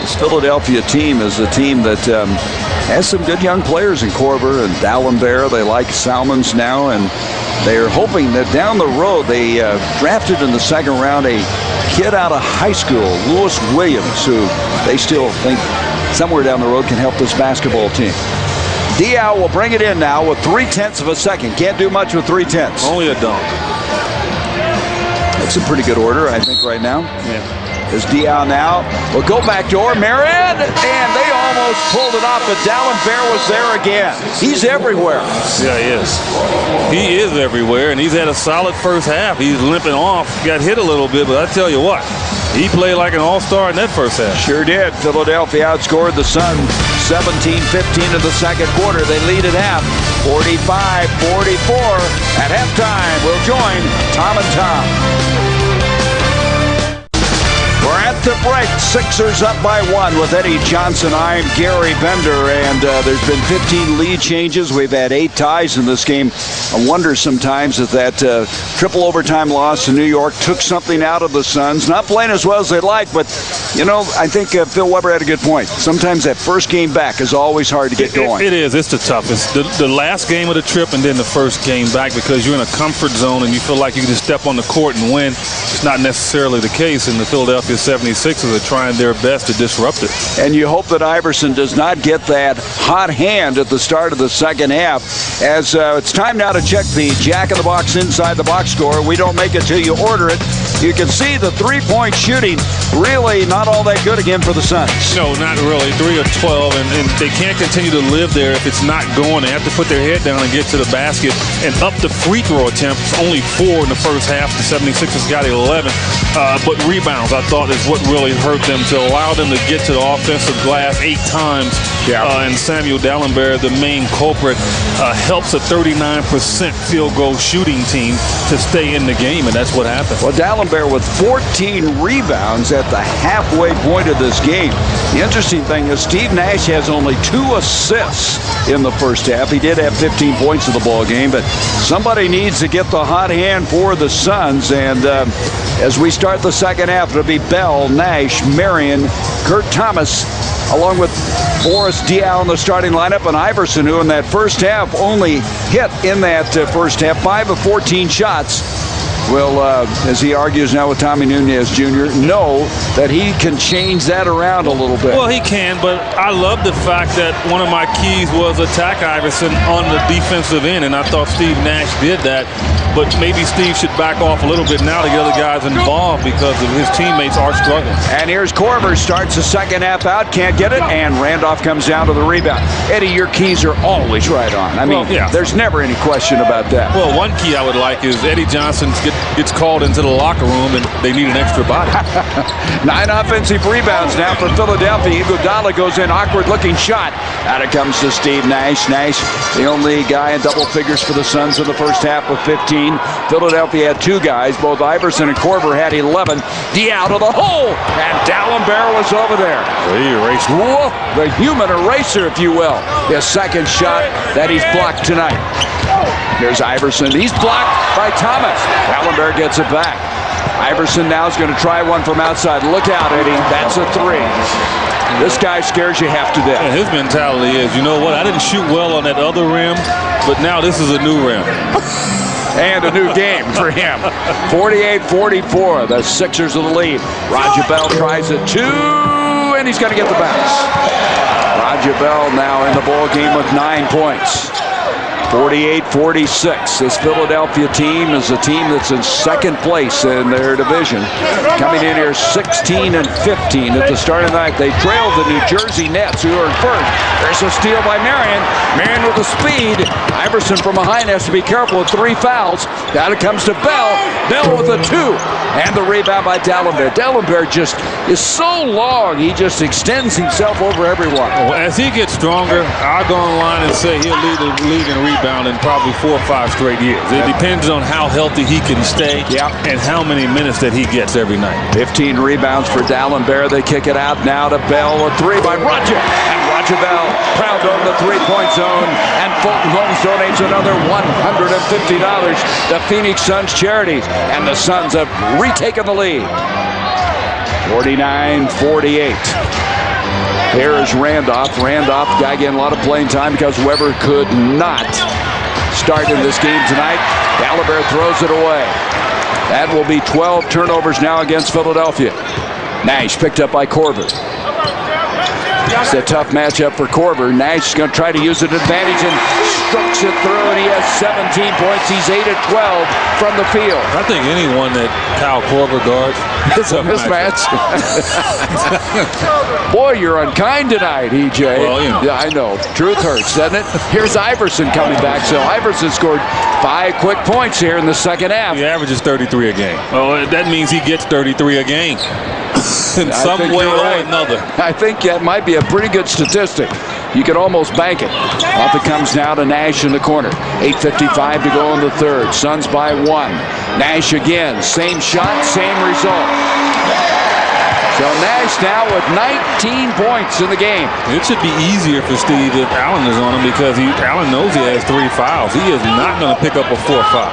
This Philadelphia team is a team that has some good young players in Korver and D'Alembert. They like Salmons now, and they're hoping that down the road they drafted in the 2nd round a kid out of high school, Lewis Williams, who they still think somewhere down the road can help this basketball team. Diaw will bring it in now with 0.3 of a second. Can't do much with 0.3. Only a dunk. That's a pretty good order, I think, right now. Yeah. As Diaw now will go back door. Marion, and they almost pulled it off, but D'Alembert was there again. He's everywhere. Yeah, he is. He is everywhere, and he's had a solid first half. He's limping off. Got hit a little bit, but I tell you what, he played like an all-star in that first half. Sure did. Philadelphia outscored the Suns 17-15 in the second quarter. They lead at half, 45-44. At halftime, we'll join Tom and Tom. We're at the break. Sixers up by 1 with Eddie Johnson. I'm Gary Bender, and there's been 15 lead changes. We've had 8 ties in this game. I wonder sometimes if that triple overtime loss to New York took something out of the Suns. Not playing as well as they'd like, but, you know, I think Phil Weber had a good point. Sometimes that first game back is always hard to get going. It is. It's the toughest. The last game of the trip and then the first game back, because you're in a comfort zone and you feel like you can just step on the court and win. It's not necessarily the case, and the Philadelphia 76ers are trying their best to disrupt it. And you hope that Iverson does not get that hot hand at the start of the second half, as it's time now to check the Jack in the Box inside the box score. We don't make it till you order it. You can see the three-point shooting really not not all that good again for the Suns. No, not really. 3 of 12, and they can't continue to live there if it's not going. They have to put their head down and get to the basket and up the free throw attempts. Only 4 in the first half. The 76ers got 11. But rebounds, I thought, is what really hurt them, to allow them to get to the offensive glass 8 times. And Samuel Dallenberg, the main culprit, helps a 39% field goal shooting team to stay in the game, and that's what happened. Well, Dallenberg with 14 rebounds at the halfway point of this game. The interesting thing is Steve Nash has only 2 assists in the first half. He did have 15 points in the ball game, but somebody needs to get the hot hand for the Suns. And as we start the second half, it'll be Bell, Nash, Marion, Kurt Thomas, along with Boris Diaw in the starting lineup, and Iverson, who in that first half only hit in that first half 5 of 14 shots, will, as he argues now with Tommy Nunez Jr., know that he can change that around a little bit. Well, he can, but I love the fact that one of my keys was attack Iverson on the defensive end, and I thought Steve Nash did that. But maybe Steve should back off a little bit now to get other guys involved because of his teammates are struggling. And here's Korver, starts the second half out, can't get it, and Randolph comes down to the rebound. Eddie, your keys are always right on. I mean, there's never any question about that. Well, one key I would like is Eddie Johnson gets called into the locker room and they need an extra body. 9 offensive rebounds now for Philadelphia. Iguodala goes in, awkward-looking shot. Out it comes to Steve Nash. Nash, the only guy in double figures for the Suns in the first half with 15. Philadelphia had 2 guys. Both Iverson and Korver had 11. Diaw to the hole, and Dallenberg was over there. He erased. Whoa, the human eraser, if you will. His second shot that he's blocked tonight. Here's Iverson. He's blocked by Thomas. Dallenberg gets it back. Iverson now is going to try one from outside. Look out, Eddie. That's a 3. This guy scares you half to death. And his mentality is, you know what, I didn't shoot well on that other rim, but now this is a new rim. And a new game for him. 48-44. The Sixers in the lead. Roger Bell tries it 2, and he's going to get the bounce. Roger Bell now in the ball game with 9 points. 48-46. This Philadelphia team is a team that's in second place in their division. Coming in here 16-15 at the start of the night. They trailed the New Jersey Nets, who are in first. There's a steal by Marion. Marion with the speed. Iverson from behind has to be careful with 3 fouls. Down it comes to Bell. Bell with a 2. And the rebound by Dallenberg. Dallenberg just is so long. He just extends himself over everyone. Well, as he gets stronger, I'll go online and say he'll lead the league in rebound in probably 4 or 5 straight years. It depends on how healthy he can stay and how many minutes that he gets every night. 15 rebounds for Dallenberg. They kick it out now to Bell. A 3 by Roger. And Roger Bell proud on the 3-point zone. And Fulton Holmes donates another $150 to Phoenix Suns charities. And the Suns have retaken the lead. 49-48. Here is Randolph. Randolph, guy getting a lot of playing time because Weber could not start in this game tonight. Dallenberg throws it away. That will be 12 turnovers now against Philadelphia. Nash picked up by Korver. It's a tough matchup for Korver. Nash is going to try to use an advantage and strokes it through, and he has 17 points. He's 8 of 12 from the field. I think anyone that Kyle Korver guards is a mismatch. Boy, you're unkind tonight, EJ. Well, you know. Yeah, I know. Truth hurts, doesn't it? Here's Iverson coming back. So Iverson scored 5 quick points here in the second half. He averages 33 a game. Well, that means he gets 33 a game. In some way or another. I think that might be a pretty good statistic. You could almost bank it. Off it comes now to Nash in the corner. 8:55 to go in the third. Suns by 1. Nash again. Same shot, same result. So Nash now with 19 points in the game. It should be easier for Steve if Allen is on him because Allen knows he has 3 fouls. He is not going to pick up a 4th foul.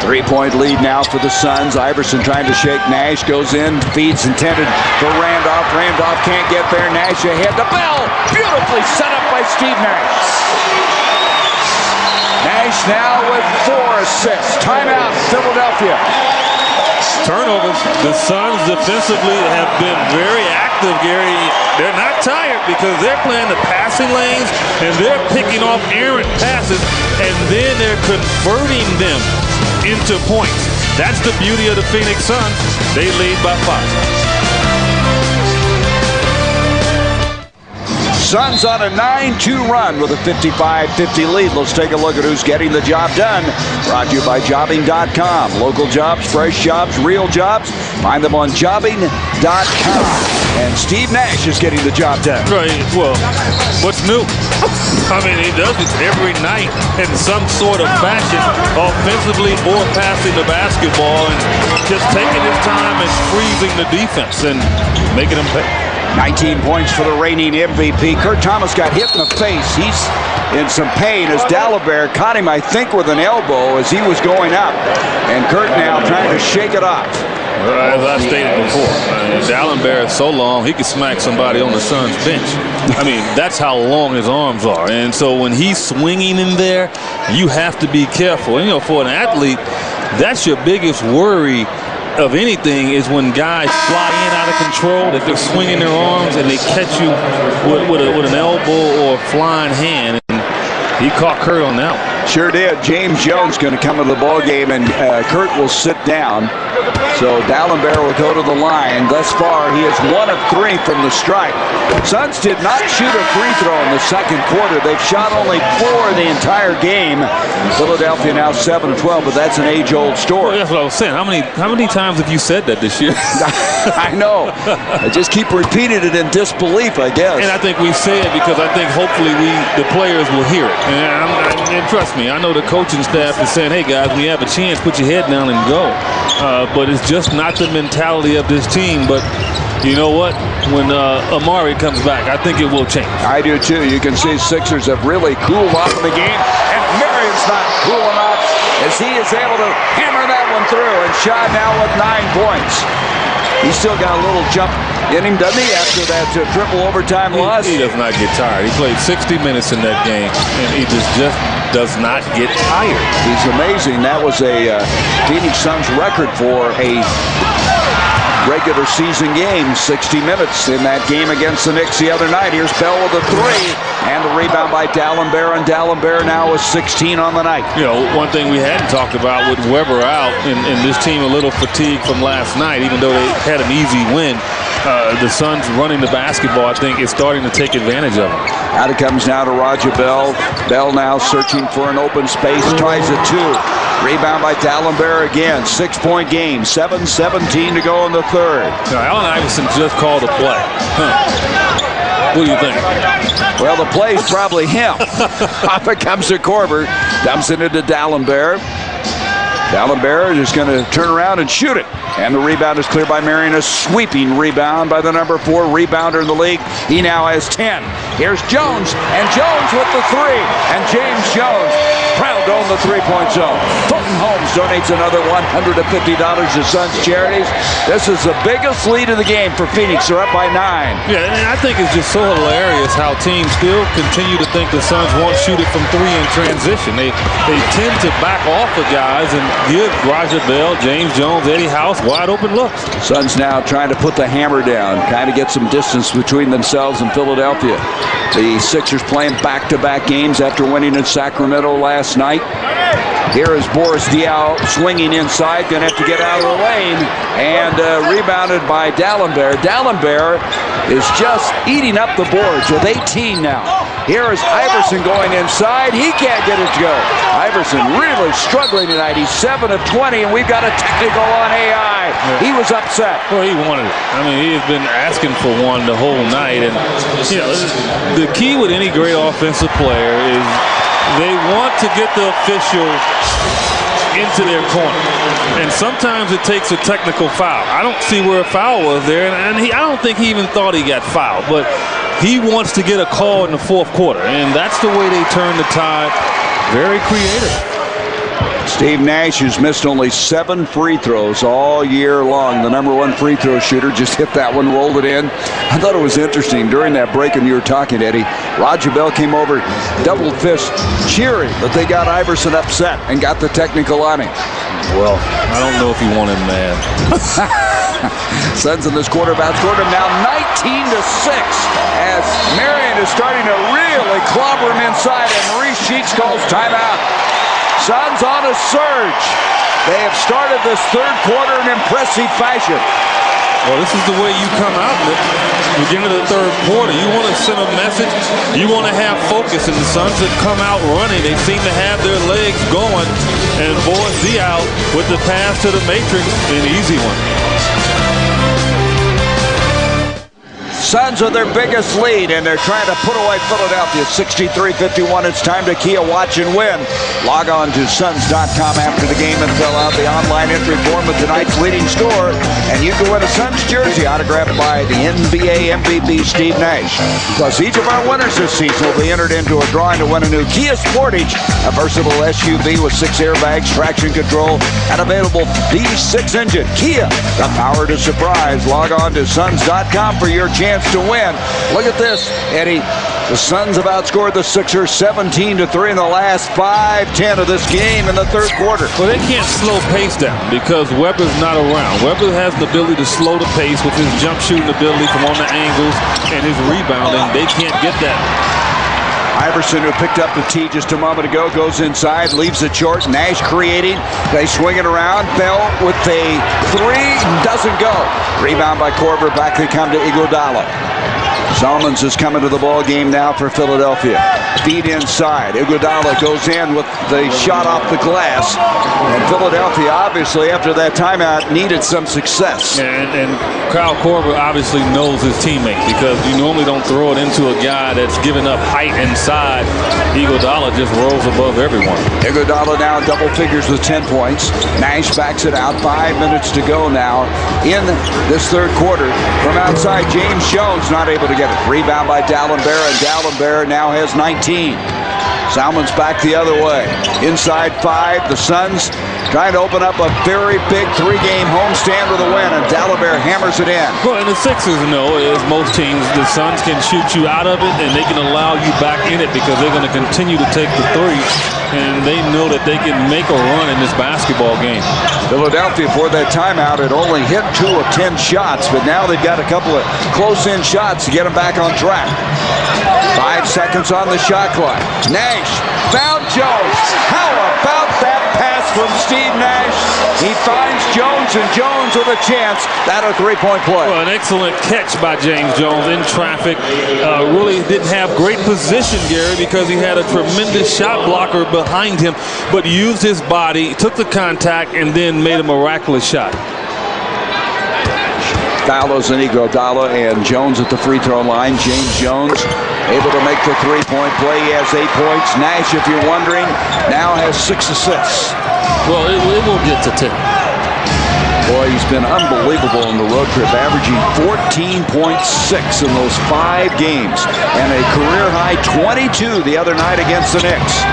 3-point lead now for the Suns. Iverson trying to shake Nash. Goes in. Feeds intended for Randolph. Randolph can't get there. Nash ahead. The bell. Beautifully set up by Steve Nash. Nash now with 4 assists. Timeout, Philadelphia. Turnovers. The Suns defensively have been very active, Gary. They're not tired because they're playing the passing lanes and they're picking off errant passes and then they're converting them into points. That's the beauty of the Phoenix Suns. They lead by 5. Suns on a 9-2 run with a 55-50 lead. Let's take a look at who's getting the job done. Brought to you by Jobbing.com. Local jobs, fresh jobs, real jobs. Find them on Jobbing.com. And Steve Nash is getting the job done. Right. Well, what's new? I mean, he does it every night in some sort of fashion, offensively or passing the basketball, and just taking his time and freezing the defense and making them pay. 19 points for the reigning MVP. Kurt Thomas got hit in the face. He's in some pain as Dalembert caught him, I think, with an elbow as he was going up. And Kurt now trying to shake it off. As I stated before, Dalembert is so long, he could smack somebody on the Suns bench. I mean, that's how long his arms are. And so when he's swinging in there, you have to be careful. You know, for an athlete, that's your biggest worry of anything is when guys fly in out of control, that they're swinging their arms and they catch you with an elbow or a flying hand. And he caught Kurt on that one. Sure did. James Jones going to come into the ball game, and Kurt will sit down. So Dalembert will go to the line. Thus far, he is 1 of 3 from the stripe. Suns did not shoot a free throw in the second quarter. They've shot only 4 the entire game. Philadelphia now 7 of 12, but that's an age-old story. Well, that's what I was saying. How many times have you said that this year? I know. I just keep repeating it in disbelief, I guess. And I think we say it because I think hopefully the players will hear it. And trust me, I know the coaching staff is saying, hey, guys, when you have a chance, put your head down and go. But it's just not the mentality of this team. But you know what? When Amari comes back, I think it will change. I do, too. You can see Sixers have really cooled off in the game. And Marion's not cooling off as he is able to hammer that one through. And Shaw now with 9 points. He's still got a little jump in him, doesn't he, after that triple overtime loss? He does not get tired. He played 60 minutes in that game, and he just does not get tired. He's amazing. That was a Phoenix Suns record for a regular season game, 60 minutes in that game against the Knicks the other night. Here's Bell with a 3, and the rebound by Dalembert, and Dalembert now with 16 on the night. You know, one thing we hadn't talked about with Weber out, and this team a little fatigued from last night, even though they had an easy win. The Suns running the basketball, I think, is starting to take advantage of it. Out it comes now to Roger Bell. Bell now searching for an open space, tries a 2. Rebound by Dalembert again. 6-point game, 7:17 to go in the third. Now, Allen Iverson just called a play. What do you think? Well, the play's probably him. Off it comes to Korver. Dumps it into Dalembert. Dalembert is going to turn around and shoot it. And the rebound is cleared by Marion. A sweeping rebound by the number 4 rebounder in the league. He now has 10. Here's Jones, and Jones with the 3. And James Jones proud to own the 3-point zone. Fulton Holmes donates another $150 to Suns charities. This is the biggest lead of the game for Phoenix. They're up by 9. Yeah, and I think it's just so hilarious how teams still continue to think the Suns won't shoot it from 3 in transition. They tend to back off the guys and give Roger Bell, James Jones, Eddie House wide open looks. Suns now trying to put the hammer down, kind of get some distance between themselves and Philadelphia. The Sixers playing back-to-back games after winning in Sacramento last night. Here is Boris Diaw swinging inside, going to have to get out of the lane, and rebounded by Dalembert. Dalembert is just eating up the boards with 18 now. Here is Iverson going inside. He can't get it to go. Iverson really struggling tonight. He's 7 of 20, and we've got a technical on AI. He was upset. Well, he wanted it. I mean, he has been asking for one the whole night. And, you know, the key with any great offensive player is they want to get the official into their corner. And sometimes it takes a technical foul. I don't see where a foul was there, and I don't think he even thought he got fouled. But he wants to get a call in the fourth quarter, and that's the way they turn the tide. Very creative. Steve Nash, who's missed only 7 free throws all year long. The number 1 free throw shooter, just hit that one, rolled it in. I thought it was interesting during that break when you were talking, Eddie. Roger Bell came over, double fist, cheering, but they got Iverson upset and got the technical on him. Well, I don't know if he wanted mad. Suns in this quarter about scored him now 19-6 as Marion is starting to really clobber him inside, and Maurice Sheets calls timeout. Suns on a surge. They have started this third quarter in impressive fashion. Well, this is the way you come out in the beginning of the third quarter. You want to send a message. You want to have focus. And the Suns have come out running. They seem to have their legs going. And Boris Diaw with the pass to the matrix, an easy one. Suns with their biggest lead, and they're trying to put away Philadelphia. 63-51. It's time to Kia watch and win. Log on to Suns.com after the game and fill out the online entry form of tonight's leading score, and you can win a Suns jersey autographed by the NBA MVP Steve Nash. Plus, each of our winners this season will be entered into a drawing to win a new Kia Sportage, a versatile SUV with 6 airbags, traction control, and available V6 engine. Kia, the power to surprise. Log on to Suns.com for your chance to win. Look at this, Eddie. The Suns have outscored the Sixers 17-3 in the last 5-10 of this game in the third quarter. Well, they can't slow pace down because Webber's not around. Webber has the ability to slow the pace with his jump shooting ability from on the angles and his rebounding. They can't get that. Iverson, who picked up the tee just a moment ago, goes inside, leaves it short. Nash creating. They swing it around. Bell with a three. Doesn't go. Rebound by Korver. Back they come to Iguodala. Solomons is coming to the ball game now for Philadelphia. Feed inside. Iguodala goes in with the shot off the glass. And Philadelphia, obviously, after that timeout, needed some success. And Kyle Korver obviously knows his teammate because you normally don't throw it into a guy that's giving up height inside. Iguodala just rolls above everyone. Iguodala now double figures with 10 points. Nash backs it out. 5 minutes to go now in this third quarter. From outside, James Jones not able to get it. Rebound by Dallenberg, and Dallenberg now has 19. Salmon's back the other way. Inside 5, the Suns trying to open up a very big 3-game homestand with a win, and Dallenberg hammers it in. Well, and the Sixers know, as most teams, the Suns can shoot you out of it, and they can allow you back in it because they're going to continue to take the three, and they know that they can make a run in this basketball game. Philadelphia, for that timeout, had only hit 2 of 10 shots, but now they've got a couple of close-in shots to get them back on track. 5 seconds on the shot clock. Nash found Jones. How about that pass from Steve Nash? He finds Jones, and Jones with a chance. That a three-point play. Well, an excellent catch by James Jones in traffic. Really didn't have great position, Gary, because he had a tremendous shot blocker behind him, but used his body, took the contact, and then made a miraculous shot. Gallows and Iguodala and Jones at the free throw line. James Jones able to make the three-point play. He has 8 points. Nash, if you're wondering, now has 6 assists. Well, it will get to 10. Boy, he's been unbelievable on the road trip, averaging 14.6 in those 5 games, and a career-high 22 the other night against the Knicks.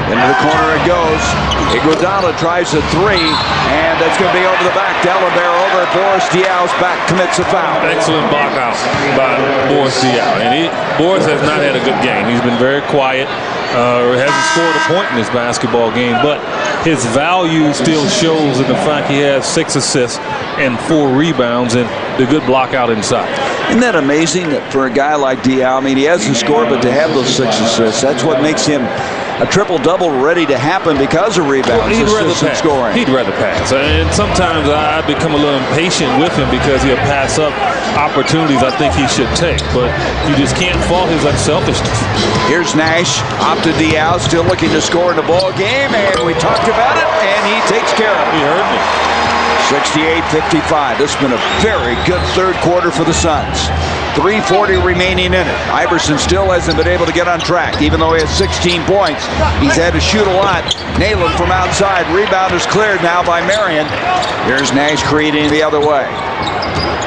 Into the corner it goes. Iguodala tries a 3, and that's going to be over the back. Dallenberg over. Boris Diaw's back, commits a foul. Excellent block out by Boris Diaw. And Boris has not had a good game. He's been very quiet. Hasn't scored a point in this basketball game, but his value still shows in the fact he has 6 assists and 4 rebounds and the good block out inside. Isn't that amazing that for a guy like Diaw? I mean, he hasn't scored, but to have those 6 assists, that's what makes him a triple-double ready to happen because of rebounds, well, assists, and scoring. He'd rather pass. And sometimes I become a little impatient with him because he'll pass up opportunities I think he should take. But you just can't fault his unselfishness. Here's Nash, off to Diaw, still looking to score in the ball game, and we talked about it, and he takes care of it. He heard me. 68-55. This has been a very good third quarter for the Suns. 3:40 remaining in it. Iverson still hasn't been able to get on track, even though he has 16 points. He's had to shoot a lot. Nayland from outside. Rebound is cleared now by Marion. Here's Nash creating the other way.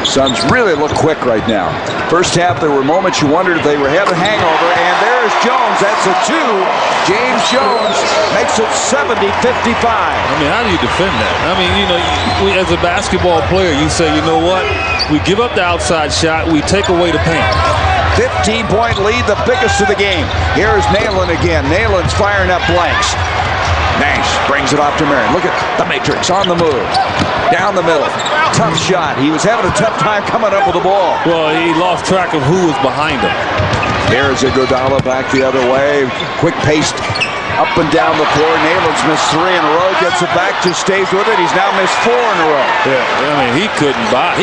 Suns really look quick right now. First half, there were moments you wondered if they were having a hangover, and there's Jones. That's a 2. James Jones makes it 70-55. I mean, how do you defend that? I mean, you know, as a basketball player, you say, you know what? We give up the outside shot. We take away the paint. 15-point lead, the biggest of the game. Here's Nayland again. Nayland's firing up blanks. Nash brings it off to Marion. Look at the matrix on the move. Down the middle. Tough shot. He was having a tough time coming up with the ball. Well, he lost track of who was behind him. Here's Iguodala back the other way. Quick-paced Up and down the floor. Nayland's missed 3 in a row. Gets it back. Just stays with it. He's now missed 4 in a row. Yeah, I mean, he can't buy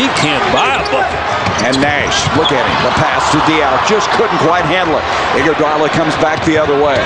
a bucket. And Nash, look at him. The pass to Diaw. Just couldn't quite handle it. Iguodala comes back the other way.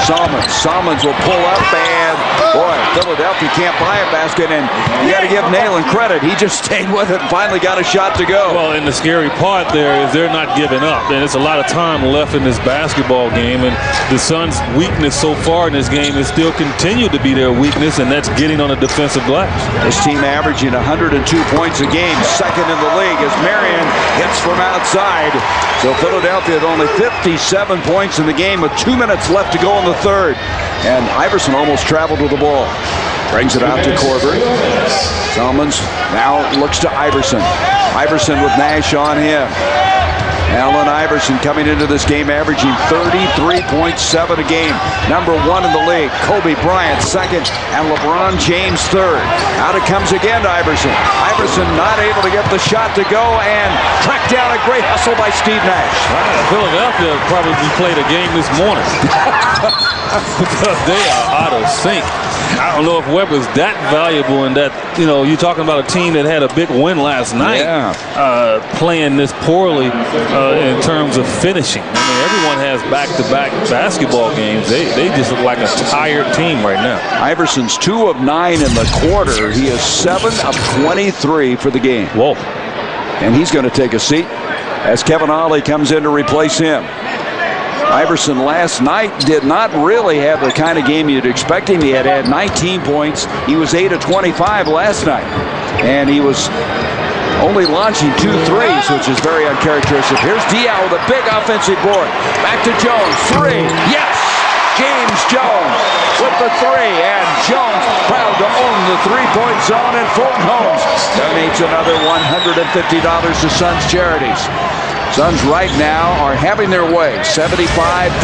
Salmons will pull up, and boy, Philadelphia can't buy a basket, and you got to give Nayland credit. He just stayed with it and finally got a shot to go. Well, and the scary part there is they're not giving up, and it's a lot of time left in this basketball game, and the Suns' weakness so far in this game is still continue to be their weakness, and that's getting on the defensive glass. This team averaging 102 points a game, second in the league, as Marion hits from outside. So Philadelphia with only 57 points in the game with 2 minutes left to go in the third. And Iverson almost traveled with the ball. Brings it out to Corbett. Salmons now looks to Iverson. Iverson with Nash on him. Allen Iverson coming into this game averaging 33.7 a game. Number 1 in the league. Kobe Bryant second and LeBron James third. Out it comes again to Iverson. Iverson not able to get the shot to go and tracked down. A great hustle by Steve Nash. Philadelphia probably played a game this morning because they are out of sync. I don't know if Weber's that valuable in that, you're talking about a team that had a big win last night, playing this poorly in terms of finishing. I mean, everyone has back-to-back basketball games. They just look like a tired team right now. Iverson's 2 of 9 in the quarter. He is 7 of 23 for the game. Whoa. And he's going to take a seat as Kevin Ollie comes in to replace him. Iverson last night did not really have the kind of game you'd expect him. He had 19 points. He was 8 of 25 last night. And he was only launching 2 threes, which is very uncharacteristic. Here's Diaw with a big offensive board. Back to Jones. 3. Yes! James Jones with the 3. And Jones proud to own the three-point zone. And Fulton Holmes donates another $150 to Suns Charities. Suns right now are having their way, 75-57.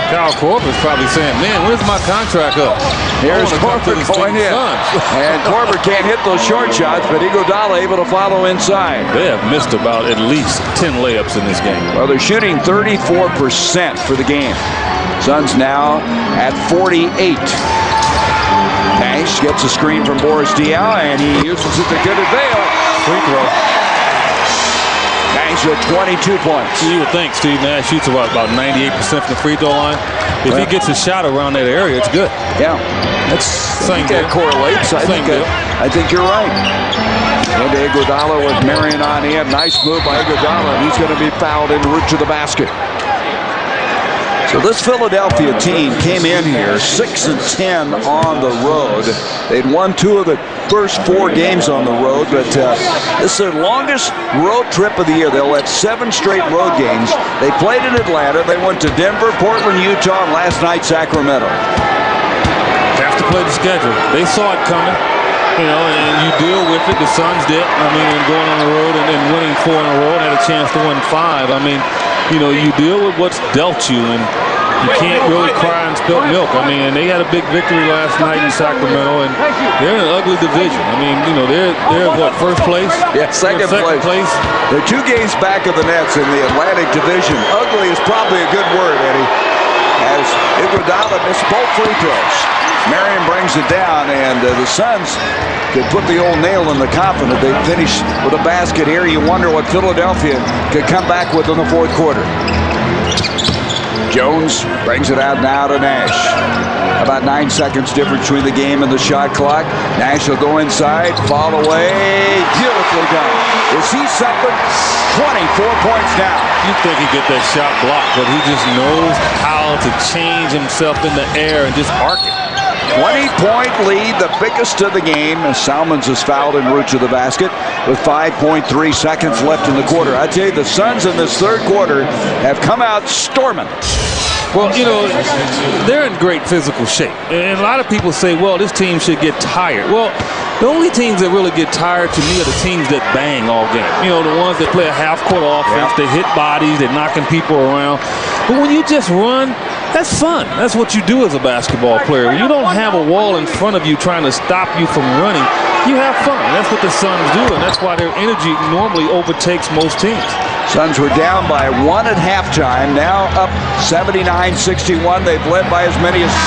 Kyle Korver's probably saying, man, where's my contract up? Here's Korver going in. And Korver can't hit those short shots, but Iguodala able to follow inside. They have missed about at least 10 layups in this game. Well, they're shooting 34% for the game. Suns now at 48. Nash gets a screen from Boris Diaw, and he uses it to good avail. Free throw. Nash with 22 points. You would think Steve Nash shoots about 98% from the free throw line. If he gets a shot around that area, it's good. Yeah. That's same that correlates. I think you're right. And Iguodala with Marion on in. Nice move by Iguodala. He's going to be fouled en route to the basket. So this Philadelphia team came in here 6-10 on the road. They'd won 2 of the first 4 games on the road, but this is their longest road trip of the year. They'll have 7 straight road games. They played in Atlanta. They went to Denver, Portland, Utah, and last night Sacramento. Have to play the schedule. They saw it coming. And you deal with it. The Suns did. And going on the road and winning 4 in a row and had a chance to win 5. You deal with what's dealt you, and you can't really cry and spill milk. And they had a big victory last night in Sacramento, and they're in an ugly division. They're what, first place? Yeah, second place. They're 2 games back of the Nets in the Atlantic Division. Ugly is probably a good word, Eddie. As Iguodala missed both free throws. Marion brings it down, and the Suns could put the old nail in the coffin if they finish with a basket here. You wonder what Philadelphia could come back with in the fourth quarter. Jones brings it out now to Nash. About 9 seconds difference between the game and the shot clock. Nash will go inside, fall away. Beautifully done. Is he something? 24 points now. You think he'd get that shot blocked, but he just knows how to change himself in the air and just arc it. 20-point lead, the biggest of the game. Salmons is fouled en route to the basket with 5.3 seconds left in the quarter. I tell you, the Suns in this third quarter have come out storming. Well, they're in great physical shape. And a lot of people say, well, this team should get tired. Well, the only teams that really get tired to me are the teams that bang all game. The ones that play a half-court offense, they hit bodies, they're knocking people around. But when you just run, that's fun. That's what you do as a basketball player. When you don't have a wall in front of you trying to stop you from running, you have fun. That's what the Suns do, and that's why their energy normally overtakes most teams. Suns were down by 1 at halftime, now up 79-61. They've led by as many as 20,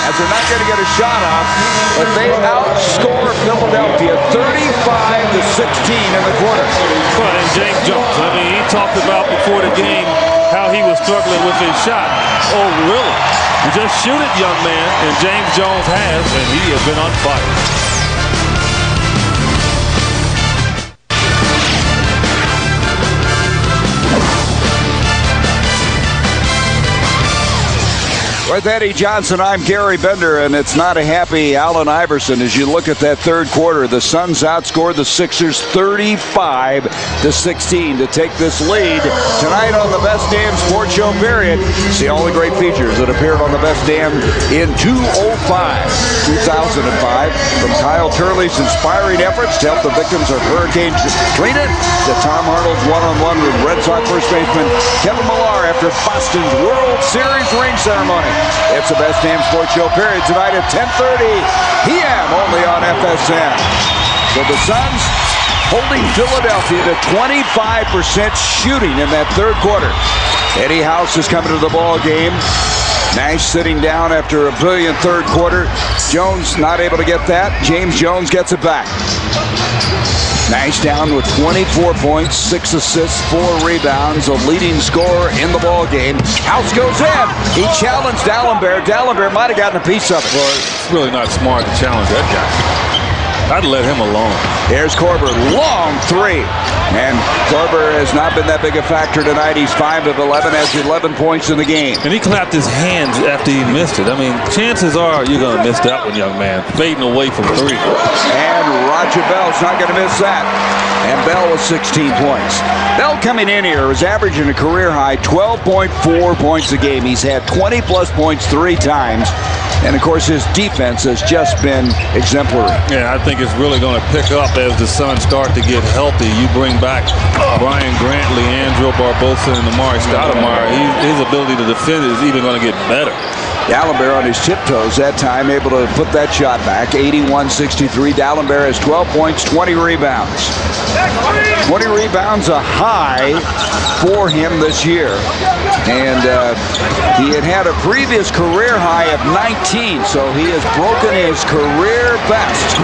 as they're not going to get a shot off, but they outscore Philadelphia 35-16 in the quarter. Well, and James Jones, I mean, he talked about before the game how he was struggling with his shot. Oh, really? Just shoot it, young man, and James Jones has, and he has been on fire. With Eddie Johnson, I'm Gary Bender, and it's not a happy Allen Iverson as you look at that third quarter. The Suns outscored the Sixers 35-16 to take this lead. Tonight on the Best Damn Sports Show, period. See all the great features that appeared on the Best Damn in 2005. From Kyle Turley's inspiring efforts to help the victims of Hurricane Katrina to Tom Arnold's one-on-one with Red Sox first baseman Kevin Millar after Boston's World Series ring ceremony. It's the Best Damn Sports Show, period, tonight at 10:30 p.m. only on FSN. So the Suns holding Philadelphia to 25% shooting in that third quarter. Eddie House is coming to the ball game. Nash sitting down after a brilliant third quarter. Jones not able to get that. James Jones gets it back. Nash down with 24 points, 6 assists, 4 rebounds, a leading scorer in the ball game. House goes in. He challenged D'Alembert. D'Alembert might have gotten a piece of it. Well, it's really not smart to challenge that guy. I'd let him alone. Here's Korver, long three. And Korver has not been that big a factor tonight. He's 5 of 11, has 11 points in the game. And he clapped his hands after he missed it. I mean, chances are you're going to miss that one, young man. Fading away from three. And Roger Bell's not going to miss that. And Bell with 16 points. Bell coming in here is averaging a career high 12.4 points a game. He's had 20-plus points 3 times. And, of course, his defense has just been exemplary. Yeah, I think it's really going to pick up as the Suns start to get healthy. You bring back Brian Grant, Leandro Barbosa, and Amari Stoudemire. His ability to defend is even going to get better. D'Alembert on his tiptoes that time, able to put that shot back. 81-63. D'Alembert has 12 points, 20 rebounds. 20 rebounds, a high for him this year. And he had a previous career high of 19, so he has broken his career best.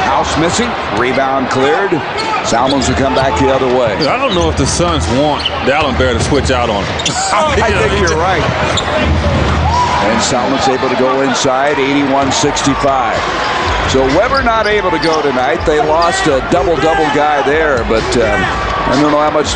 House missing, rebound cleared. Salmons will come back the other way. I don't know if the Suns want D'Alembert to switch out on him. I think you're right. And Salmon's able to go inside, 81-65. So Weber not able to go tonight. They lost a double-double guy there, but I don't know how much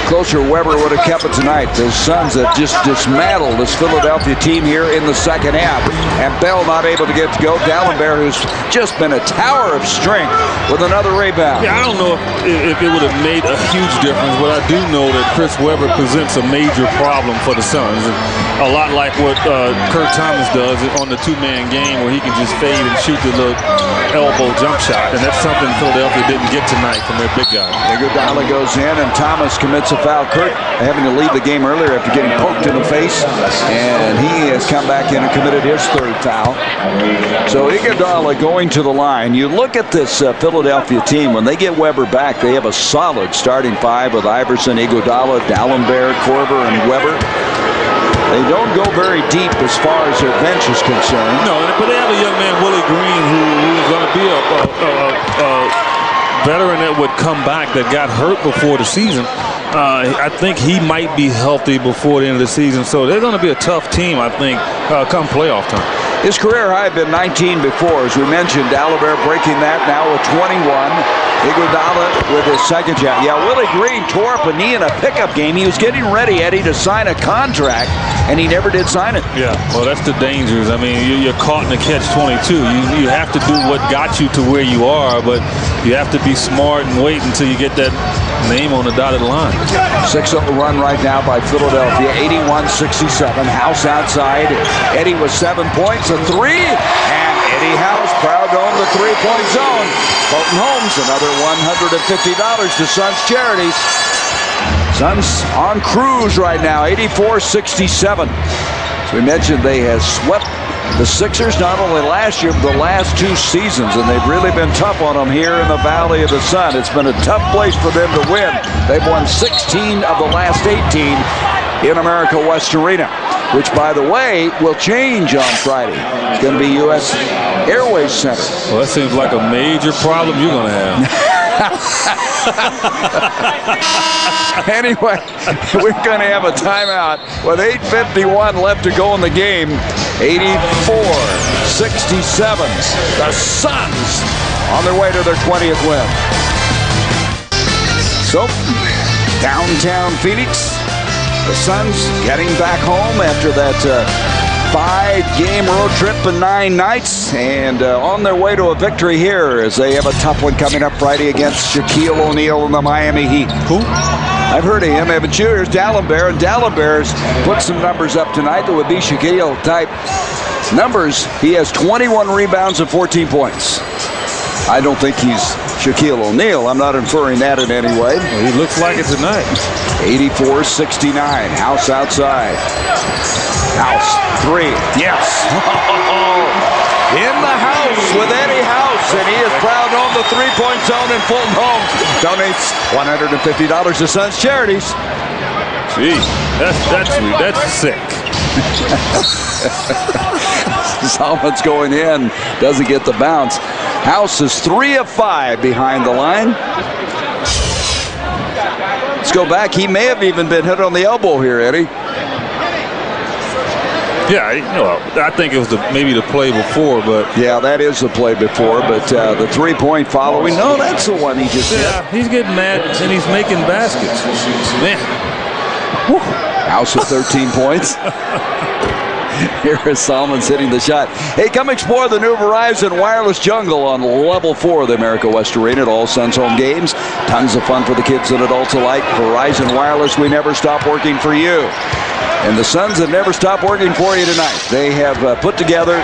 closer Weber would have kept it tonight. The Suns have just dismantled this Philadelphia team here in the second half. And Bell not able to get to go. D'Alembert, who's just been a tower of strength with another rebound. Yeah, I don't know if it would have made a huge difference, but I do know that Chris Webber presents a major problem for the Suns. A lot like what Kurt Thomas does on the two-man game, where he can just fade and shoot the little elbow jump shot. And that's something Philadelphia didn't get tonight from their big guy. Iguodala goes in, and Thomas commits a foul. Kurt having to leave the game earlier after getting poked in the face, and he has come back in and committed his third foul. So Iguodala going to the line. You look at this Philadelphia team, when they get Weber back, they have a solid starting five with Iverson, Iguodala, D'Alembert, Korver, and Weber. They don't go very deep as far as their bench is concerned. No, but they have a young man, Willie Green, who is going to be a veteran that would come back that got hurt before the season. I think he might be healthy before the end of the season. So they're going to be a tough team, I think, come playoff time. His career high had been 19 before. As we mentioned, D'Alembert breaking that now with 21. Iguodala with his second shot. Yeah, Willie Green tore up a knee in a pickup game. He was getting ready, Eddie, to sign a contract, and he never did sign it. Yeah, well, that's the dangers. I mean, you're caught in a catch-22. You have to do what got you to where you are, but you have to be smart and wait until you get that name on the dotted line. 6-0 run right now by Philadelphia, 81-67. House outside. Eddie with 7 points, a three, and Eddie House proud to own the three-point zone. Fulton Holmes, another $150 to Suns Charities. Suns on cruise right now, 84-67. As we mentioned, they have swept the Sixers, not only last year, but the last 2 seasons, and they've really been tough on them here in the Valley of the Sun. It's been a tough place for them to win. They've won 16 of the last 18 in America West Arena, which, by the way, will change on Friday. It's going to be U.S. Airways Center. Well, that seems like a major problem you're going to have. Anyway, we're going to have a timeout with 8:51 left to go in the game. 84-67. The Suns on their way to their 20th win. So, downtown Phoenix, the Suns getting back home after that 5-game road trip in 9 nights, and on their way to a victory here as they have a tough one coming up Friday against Shaquille O'Neal and the Miami Heat. Who? I've heard of him. Haven't you? Here's Dallenberg, and Dallenberg's put some numbers up tonight that would be Shaquille-type numbers. He has 21 rebounds and 14 points. I don't think he's Shaquille O'Neal. I'm not inferring that in any way. Well, he looks like it tonight. 84-69. House outside. House, 3. Yes. In the house with Eddie House, and he is proud on the three-point zone, and Fulton Holmes donates $150 to Suns Charities. Gee, that's sick. Salmon's going in, doesn't get the bounce. House is 3 of 5 behind the line. Let's go back. He may have even been hit on the elbow here, Eddie. Yeah, I think it was maybe the play before, but yeah, that is the play before. But the 3-point following, no, that's the one he just hit. He's getting mad and he's making baskets. Man, whew. House with 13 points. Here is Salmon's hitting the shot. Hey, come explore the new Verizon Wireless Jungle on level 4 of the America West Arena at all Suns home games. Tons of fun for the kids and adults alike. Verizon Wireless, we never stop working for you. And the Suns have never stopped working for you tonight. They have put together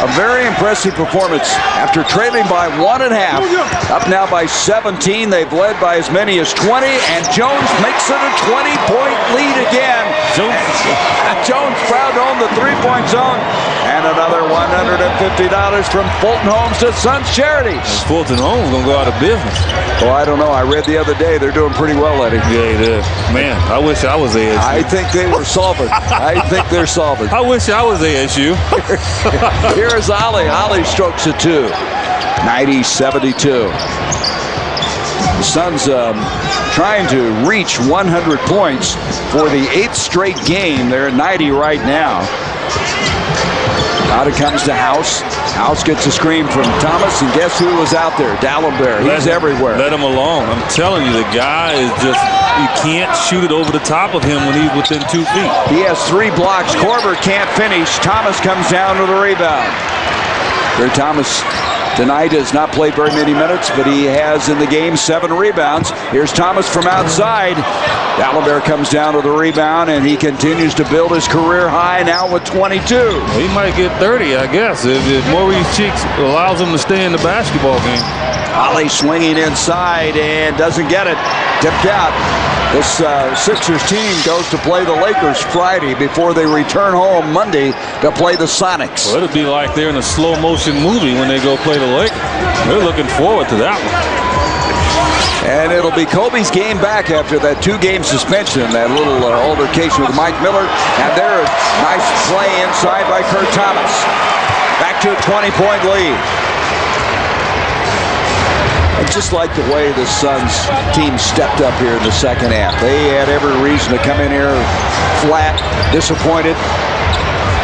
a very impressive performance after trailing by 1.5. Up now by 17. They've led by as many as 20, and Jones makes it a 20-point lead again. Jones proud to own the three-point zone. And another $150 from Fulton Holmes to Suns Charities. Fulton Holmes going to go out of business. Well, I don't know. I read the other day they're doing pretty well, Eddie. Yeah, they did. Man, I wish I was ASU. I think they were solvent. I think they're solvent. I wish I was ASU. Here is Ollie. Ollie strokes it too. 90-72. The Suns trying to reach 100 points for the 8th straight game. They're at 90 right now. Out it comes to House. House gets a screen from Thomas, and guess who was out there? Dallenberg. He's everywhere. Let him alone. I'm telling you, the guy is just, you can't shoot it over the top of him when he's within 2 feet. He has 3 blocks. Korver can't finish. Thomas comes down to the rebound. Here Thomas tonight has not played very many minutes, but he has in the game 7 rebounds. Here's Thomas from outside. Dallenberg comes down to the rebound, and he continues to build his career high now with 22. He might get 30, I guess, if Maurice Cheeks allows him to stay in the basketball game. Ollie swinging inside and doesn't get it. Tipped out. This Sixers team goes to play the Lakers Friday before they return home Monday to play the Sonics. Well, it'll be like they're in a slow-motion movie when they go play the Lakers. They're looking forward to that one. And it'll be Kobe's game back after that 2-game suspension, that little altercation with Mike Miller. And there, nice play inside by Kurt Thomas. Back to a 20-point lead. I just like the way the Suns team stepped up here in the second half. They had every reason to come in here flat, disappointed,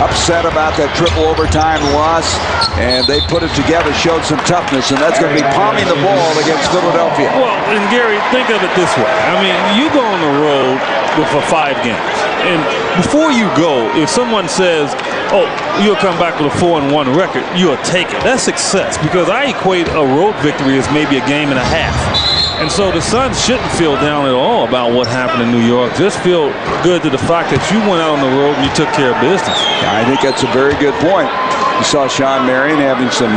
upset about that triple overtime loss, and they put it together, showed some toughness, and that's going to be palming the ball against Philadelphia. Well, and Gary, think of it this way. I mean, you go on the road for 5 games, and before you go, if someone says, oh, you'll come back with a 4-1 record, you'll take it. That's success, because I equate a road victory as maybe a game and a half. And so the Suns shouldn't feel down at all about what happened in New York. Just feel good to the fact that you went out on the road and you took care of business. I think that's a very good point. You saw Sean Marion having some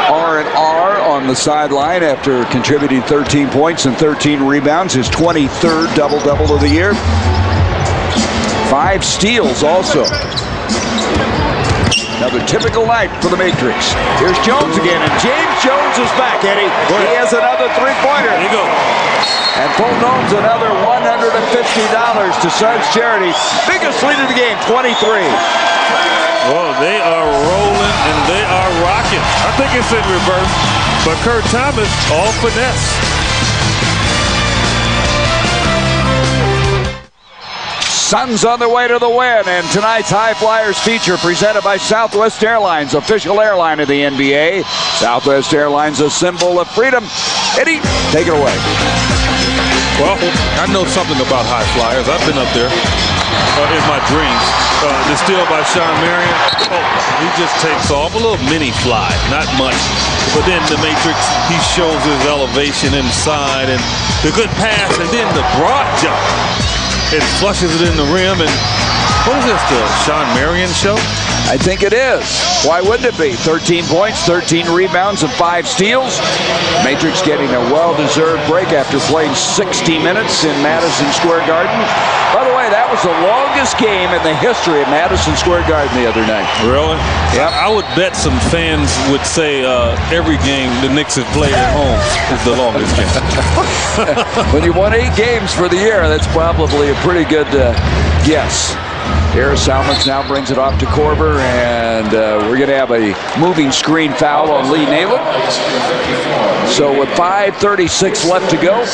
R&R on the sideline after contributing 13 points and 13 rebounds, his 23rd double-double of the year. 5 steals also. Another typical night for the Matrix. Here's Jones again, and James Jones is back, Eddie. He has another three-pointer. There you go. And Fulton owns another $150 to Suns Charity. Biggest lead of the game, 23. Well, they are rolling and they are rocking. I think it's in reverse, but Kurt Thomas, all finesse. Suns on their way to the win, and tonight's High Flyers feature presented by Southwest Airlines, official airline of the NBA. Southwest Airlines, a symbol of freedom. Eddie, take it away. Well, I know something about High Flyers. I've been up there in my dreams. Distilled by Sean Marion. Oh, he just takes off. A little mini fly, not much. But then the Matrix, he shows his elevation inside, and the good pass, and then the broad jump. It flushes it in the rim, and what is this, the Sean Marion show? I think it is. Why wouldn't it be? 13 points, 13 rebounds, and 5 steals. Matrix getting a well-deserved break after playing 60 minutes in Madison Square Garden. By the way, that was the longest game in the history of Madison Square Garden the other night. Really? Yeah. I would bet some fans would say every game the Knicks have played at home is the longest game. When you won 8 games for the year, that's probably a pretty good guess. Here, Salmons now brings it off to Korver, and we're going to have a moving screen foul on Lee Naylor. So with 5:36 left to go,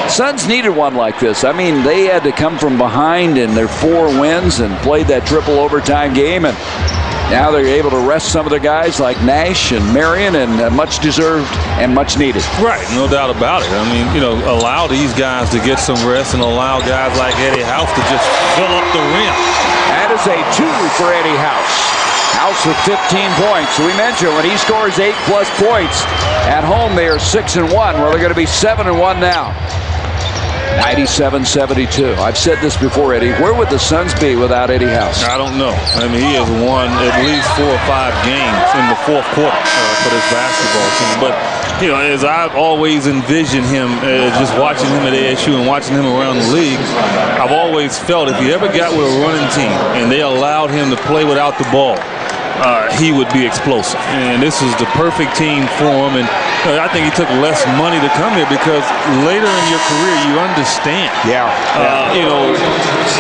Suns needed one like this. I mean, they had to come from behind in their 4 wins and played that triple overtime game, and now they're able to rest some of the guys like Nash and Marion, and much deserved and much needed. Right, no doubt about it. I mean, you know, allow these guys to get some rest and allow guys like Eddie House to just fill up the rim. That is a 2 for Eddie House. House with 15 points. We mentioned when he scores 8+ points at home, they are 6-1. Well, they're going to be 7-1 now. 97-72. I've said this before, Eddie. Where would the Suns be without Eddie House? I don't know. I mean, he has won at least 4 or 5 games in the fourth quarter for this basketball team. But, you know, as I've always envisioned him, just watching him at ASU and watching him around the league, I've always felt if he ever got with a running team and they allowed him to play without the ball, he would be explosive. And this is the perfect team for him. And I think he took less money to come here because later in your career, you understand. Yeah. You know,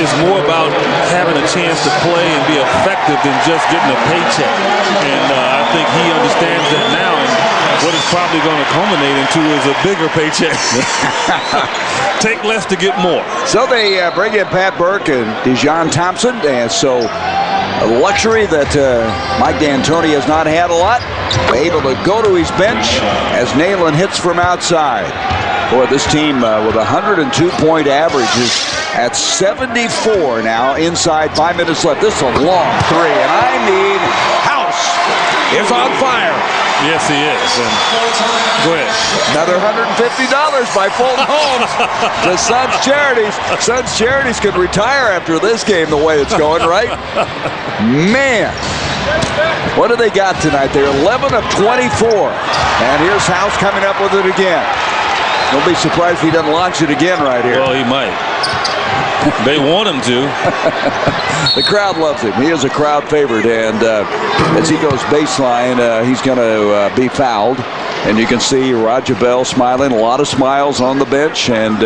it's more about having a chance to play and be effective than just getting a paycheck. And I think he understands that now. And what it's probably going to culminate into is a bigger paycheck. Take less to get more. So they bring in Pat Burke and Dejon Thompson. And so a luxury that Mike D'Antoni has not had a lot. Able to go to his bench as Nayland hits from outside. Boy, this team with 102-point averages at 74 now inside 5 minutes left. This is a long 3, and I mean House is on fire. Yes, he is. And go ahead. Another $150 by Fulton Holmes to Suns Charities. Suns Charities could retire after this game the way it's going, right? Man. What do they got tonight? They're 11 of 24. And here's House coming up with it again. Don't be surprised if he doesn't launch it again right here. Well, he might. They want him to. The crowd loves him. He is a crowd favorite. And as he goes baseline, he's going to be fouled. And you can see Roger Bell smiling. A lot of smiles on the bench. And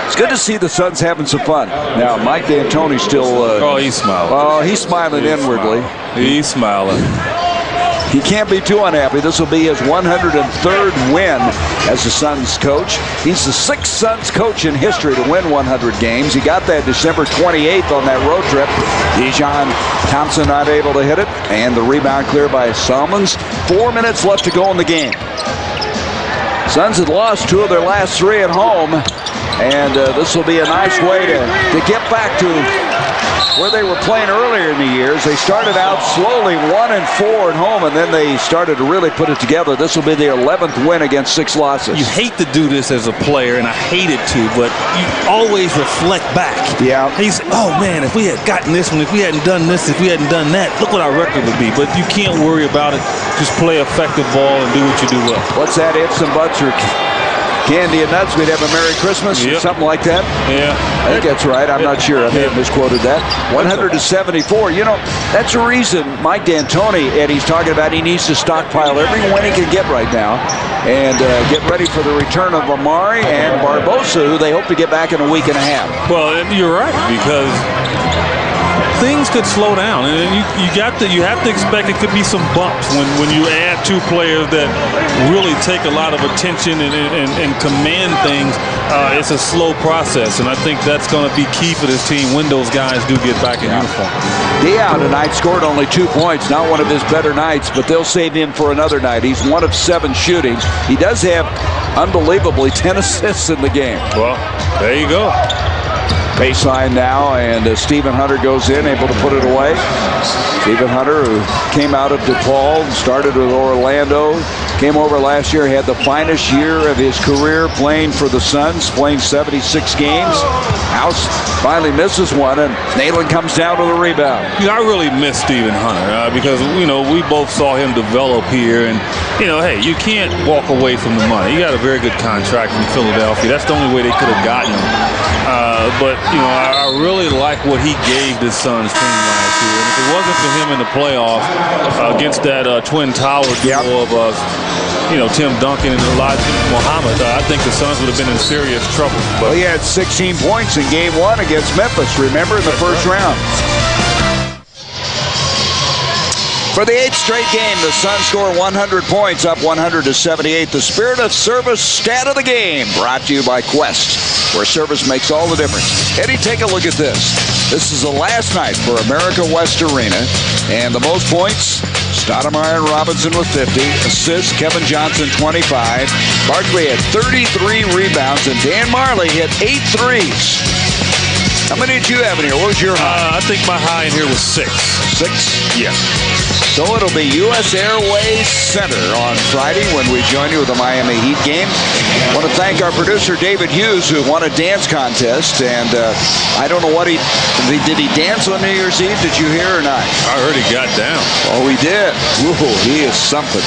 it's good to see the Suns having some fun. Now, Mike D'Antoni still... oh, he's smiling. Oh, he's smiling inwardly. He's smiling. He can't be too unhappy. This will be his 103rd win as the Suns coach. He's the 6th Suns coach in history to win 100 games. He got that December 28th on that road trip. Dejon Thompson not able to hit it, and the rebound cleared by Salmons. 4 minutes left to go in the game. Suns had lost 2 of their last 3 at home, and this will be a nice way to get back to where they were playing earlier in the years. They started out slowly 1-4 at home, and then they started to really put it together. This will be their 11th win against 6 losses. You hate to do this as a player, and I hate it too, but you always reflect back. Yeah. And you say, oh man, if we had gotten this one, if we hadn't done this, if we hadn't done that, look what our record would be. But you can't worry about it. Just play effective ball and do what you do well. What's that ifs and buts or candy and nuts, we'd have a Merry Christmas, or something like that. Yeah. I think that's right. I'm not sure. I may have misquoted that. 174. You know, that's the reason Mike D'Antoni, Eddie's talking about he needs to stockpile every win he can get right now and get ready for the return of Amari and Barbosa, who they hope to get back in a week and a half. Well, you're right, because things could slow down, and you have to expect it could be some bumps when you add two players that really take a lot of attention and command things. It's a slow process, and I think that's going to be key for this team when those guys do get back in uniform. Diao tonight scored only 2 points, not one of his better nights, but they'll save him for another night. He's 1 of 7 shooting. He does have, unbelievably, 10 assists in the game. Well, there you go. Baseline now, and Stephen Hunter goes in, able to put it away. Stephen Hunter, who came out of DePaul, started with Orlando, came over last year, had the finest year of his career playing for the Suns, playing 76 games. House finally misses one, and Nayland comes down with a rebound. I really miss Stephen Hunter because, we both saw him develop here, and, hey, you can't walk away from the money. He got a very good contract from Philadelphia. That's the only way they could have gotten him. But I really like what he gave this Suns team last year. And if it wasn't for him in the playoffs against that Twin Tower duo of Tim Duncan and Elijah Muhammad, I think the Suns would have been in serious trouble. But he had 16 points in Game 1 against Memphis, remember, in the first round. For the 8th straight game, the Suns score 100 points, up 100-78. The Spirit of Service stat of the game, brought to you by Quest, where service makes all the difference. Eddie, take a look at this. This is the last night for America West Arena, and the most points, Stoudemire and Robinson with 50, assists, Kevin Johnson 25, Barkley had 33 rebounds, and Dan Marley hit 8 threes. How many did you have in here? What was your high? I think my high in here was 6. 6? Yeah. So it'll be U.S. Airways Center on Friday when we join you with the Miami Heat game. I want to thank our producer, David Hughes, who won a dance contest. And I don't know what did he dance on New Year's Eve? Did you hear or not? I heard he got down. Oh, he did. Ooh, he is something.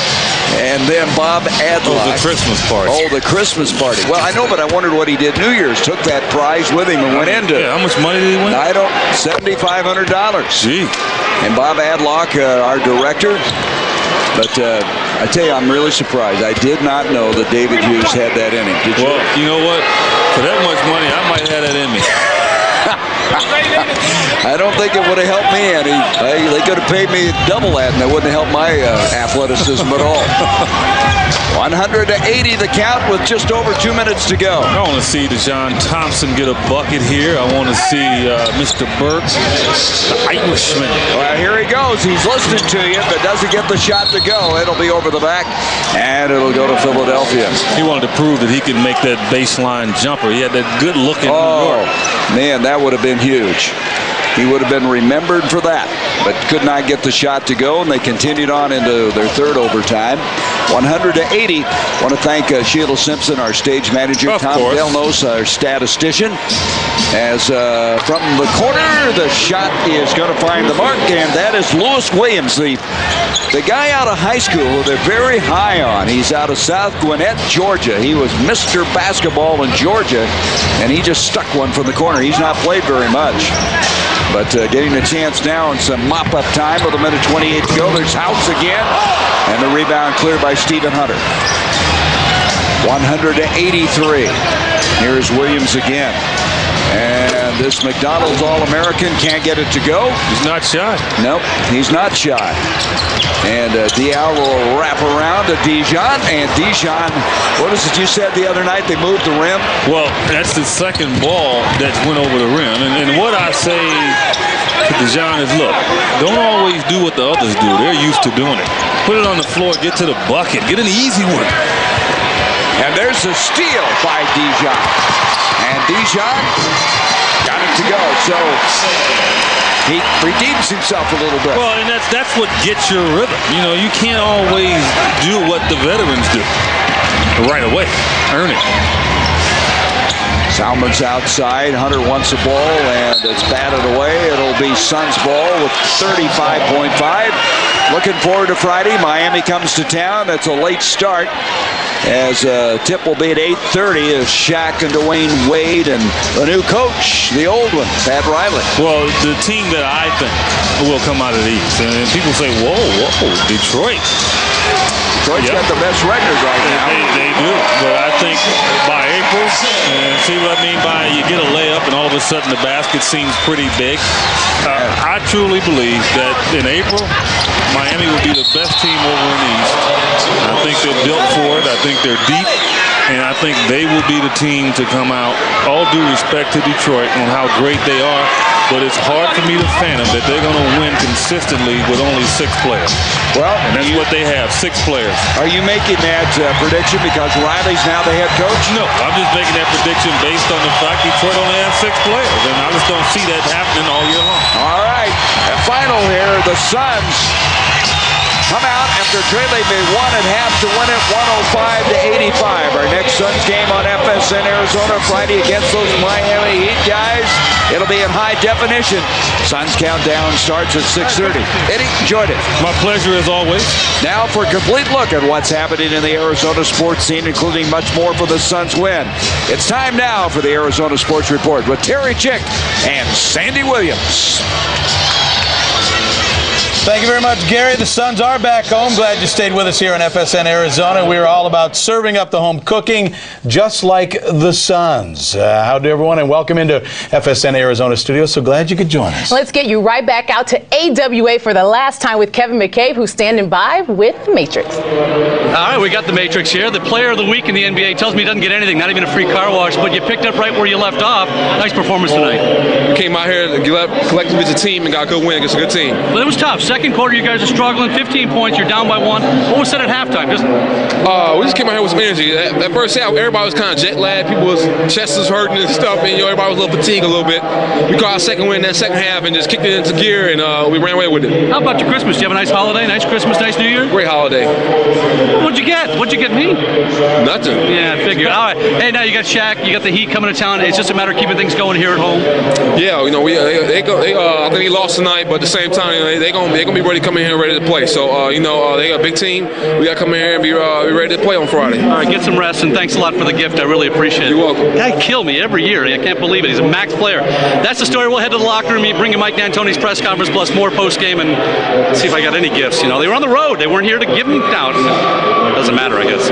And then Bob Adlock. Oh, the Christmas party. Oh, the Christmas party. Well, I know, but I wondered what he did New Year's. Took that prize with him and went into it. Yeah, how much money did he win? $7,500. Gee. And Bob Adlock, our director. But I tell you, I'm really surprised. I did not know that David Hughes had that in him. Did you? Well, you know what? For that much money, I might have that in me. I don't think it would have helped me any. They could have paid me double that, and it wouldn't have helped my athleticism at all. 100-80 the count with just over 2 minutes to go. I want to see Deshaun Thompson get a bucket here. I want to see Mr. Burke, the Irishman. Well, here he goes. He's listening to you, but doesn't get the shot to go. It'll be over the back, and it'll go to Philadelphia. He wanted to prove that he could make that baseline jumper. He had that good look in New York. Man, that would have been huge. He would have been remembered for that, but could not get the shot to go, and they continued on into their third overtime. 100-80. Want to thank Sheila Simpson, our stage manager, Tom Delnos, our statistician. As from the corner, the shot is going to find the mark, and that is Lewis Williams, the guy out of high school who they're very high on. He's out of South Gwinnett, Georgia. He was Mr. Basketball in Georgia, and he just stuck one from the corner. He's not played very much. But getting a chance now in some mop-up time with 1:28 to go. There's House again. And the rebound cleared by Stephen Hunter. 100-83. Here's Williams again. And this McDonald's All-American can't get it to go. He's not shy. Nope, he's not shy. And Diao will wrap around to Dijon. And Dijon, what is it you said the other night? They moved the rim? Well, that's the second ball that went over the rim. And what I say to Dijon is, look, don't always do what the others do. They're used to doing it. Put it on the floor, get to the bucket, get an easy one. And there's a steal by Dijon. And Dijon got it to go. So he redeems himself a little bit. Well, and that's what gets your rhythm. You know, you can't always do what the veterans do right away. Earn it. Salmon's outside. Hunter wants the ball, and it's batted away. It'll be Suns ball with 35.5. Looking forward to Friday. Miami comes to town. That's a late start, as tip will be at 8:30 as Shaq and Dwayne Wade and the new coach, the old one, Pat Riley. Well, the team that I think will come out of the East, and people say, whoa, Detroit. Detroit's got the best record right now. They do, but I think by April, and see what I mean by you get a layup and all of a sudden the basket seems pretty big. I truly believe that in April, Miami will be the best team over in the East. I think they're built for it. I think they're deep. And I think they will be the team to come out. All due respect to Detroit on how great they are, but it's hard for me to fathom that they're going to win consistently with only 6 players. Well, and that's what they have, 6 players. Are you making that prediction because Riley's now the head coach? No, I'm just making that prediction based on the fact Detroit only has 6 players, and I just don't see that happening all year long. All right, and final here, the Suns come out after trailing by 1 at half to win it 105-85. Our next Suns game on FSN Arizona Friday against those Miami Heat guys. It'll be in high definition. Suns countdown starts at 6:30. Eddie, enjoyed it. My pleasure as always. Now for a complete look at what's happening in the Arizona sports scene, including much more for the Suns win. It's time now for the Arizona Sports Report with Terry Chick and Sandy Williams. Thank you very much, Gary. The Suns are back home. Glad you stayed with us here on FSN Arizona. We're all about serving up the home cooking, just like the Suns. Howdy, everyone, and welcome into FSN Arizona Studio. So glad you could join us. Let's get you right back out to AWA for the last time with Kevin McCabe, who's standing by with the Matrix. All right, we got the Matrix here. The player of the week in the NBA tells me he doesn't get anything, not even a free car wash, but you picked up right where you left off. Nice performance tonight. Came out here collectively as a team and got a good win against a good team. But it was tough. Second quarter, you guys are struggling. 15 points, you're down by 1. What was said at halftime? We just came out here with some energy. That first half, everybody was kind of jet lagged. People's chests was hurting and stuff, and everybody was a little fatigued a little bit. We got our second win in that second half and just kicked it into gear, and we ran away with it. How about your Christmas? Do you have a nice holiday? Nice Christmas, nice New Year? Great holiday. What'd you get? What'd you get me? Nothing. Yeah, I figured. All right. Hey, now you got Shaq, you got the Heat coming to town. It's just a matter of keeping things going here at home. Yeah, I think they lost tonight, but at the same time, they're gonna be ready to come in here and ready to play. So they got a big team. We got to come in here and be ready to play on Friday. All right, get some rest, and thanks a lot for the gift. I really appreciate it. You're welcome. Guy kill me every year. I can't believe it. He's a max player. That's the story. We'll head to the locker room, bring you Mike D'Antoni's press conference, plus more post game, and see if I got any gifts. They were on the road. They weren't here to give them out. Doesn't matter, I guess.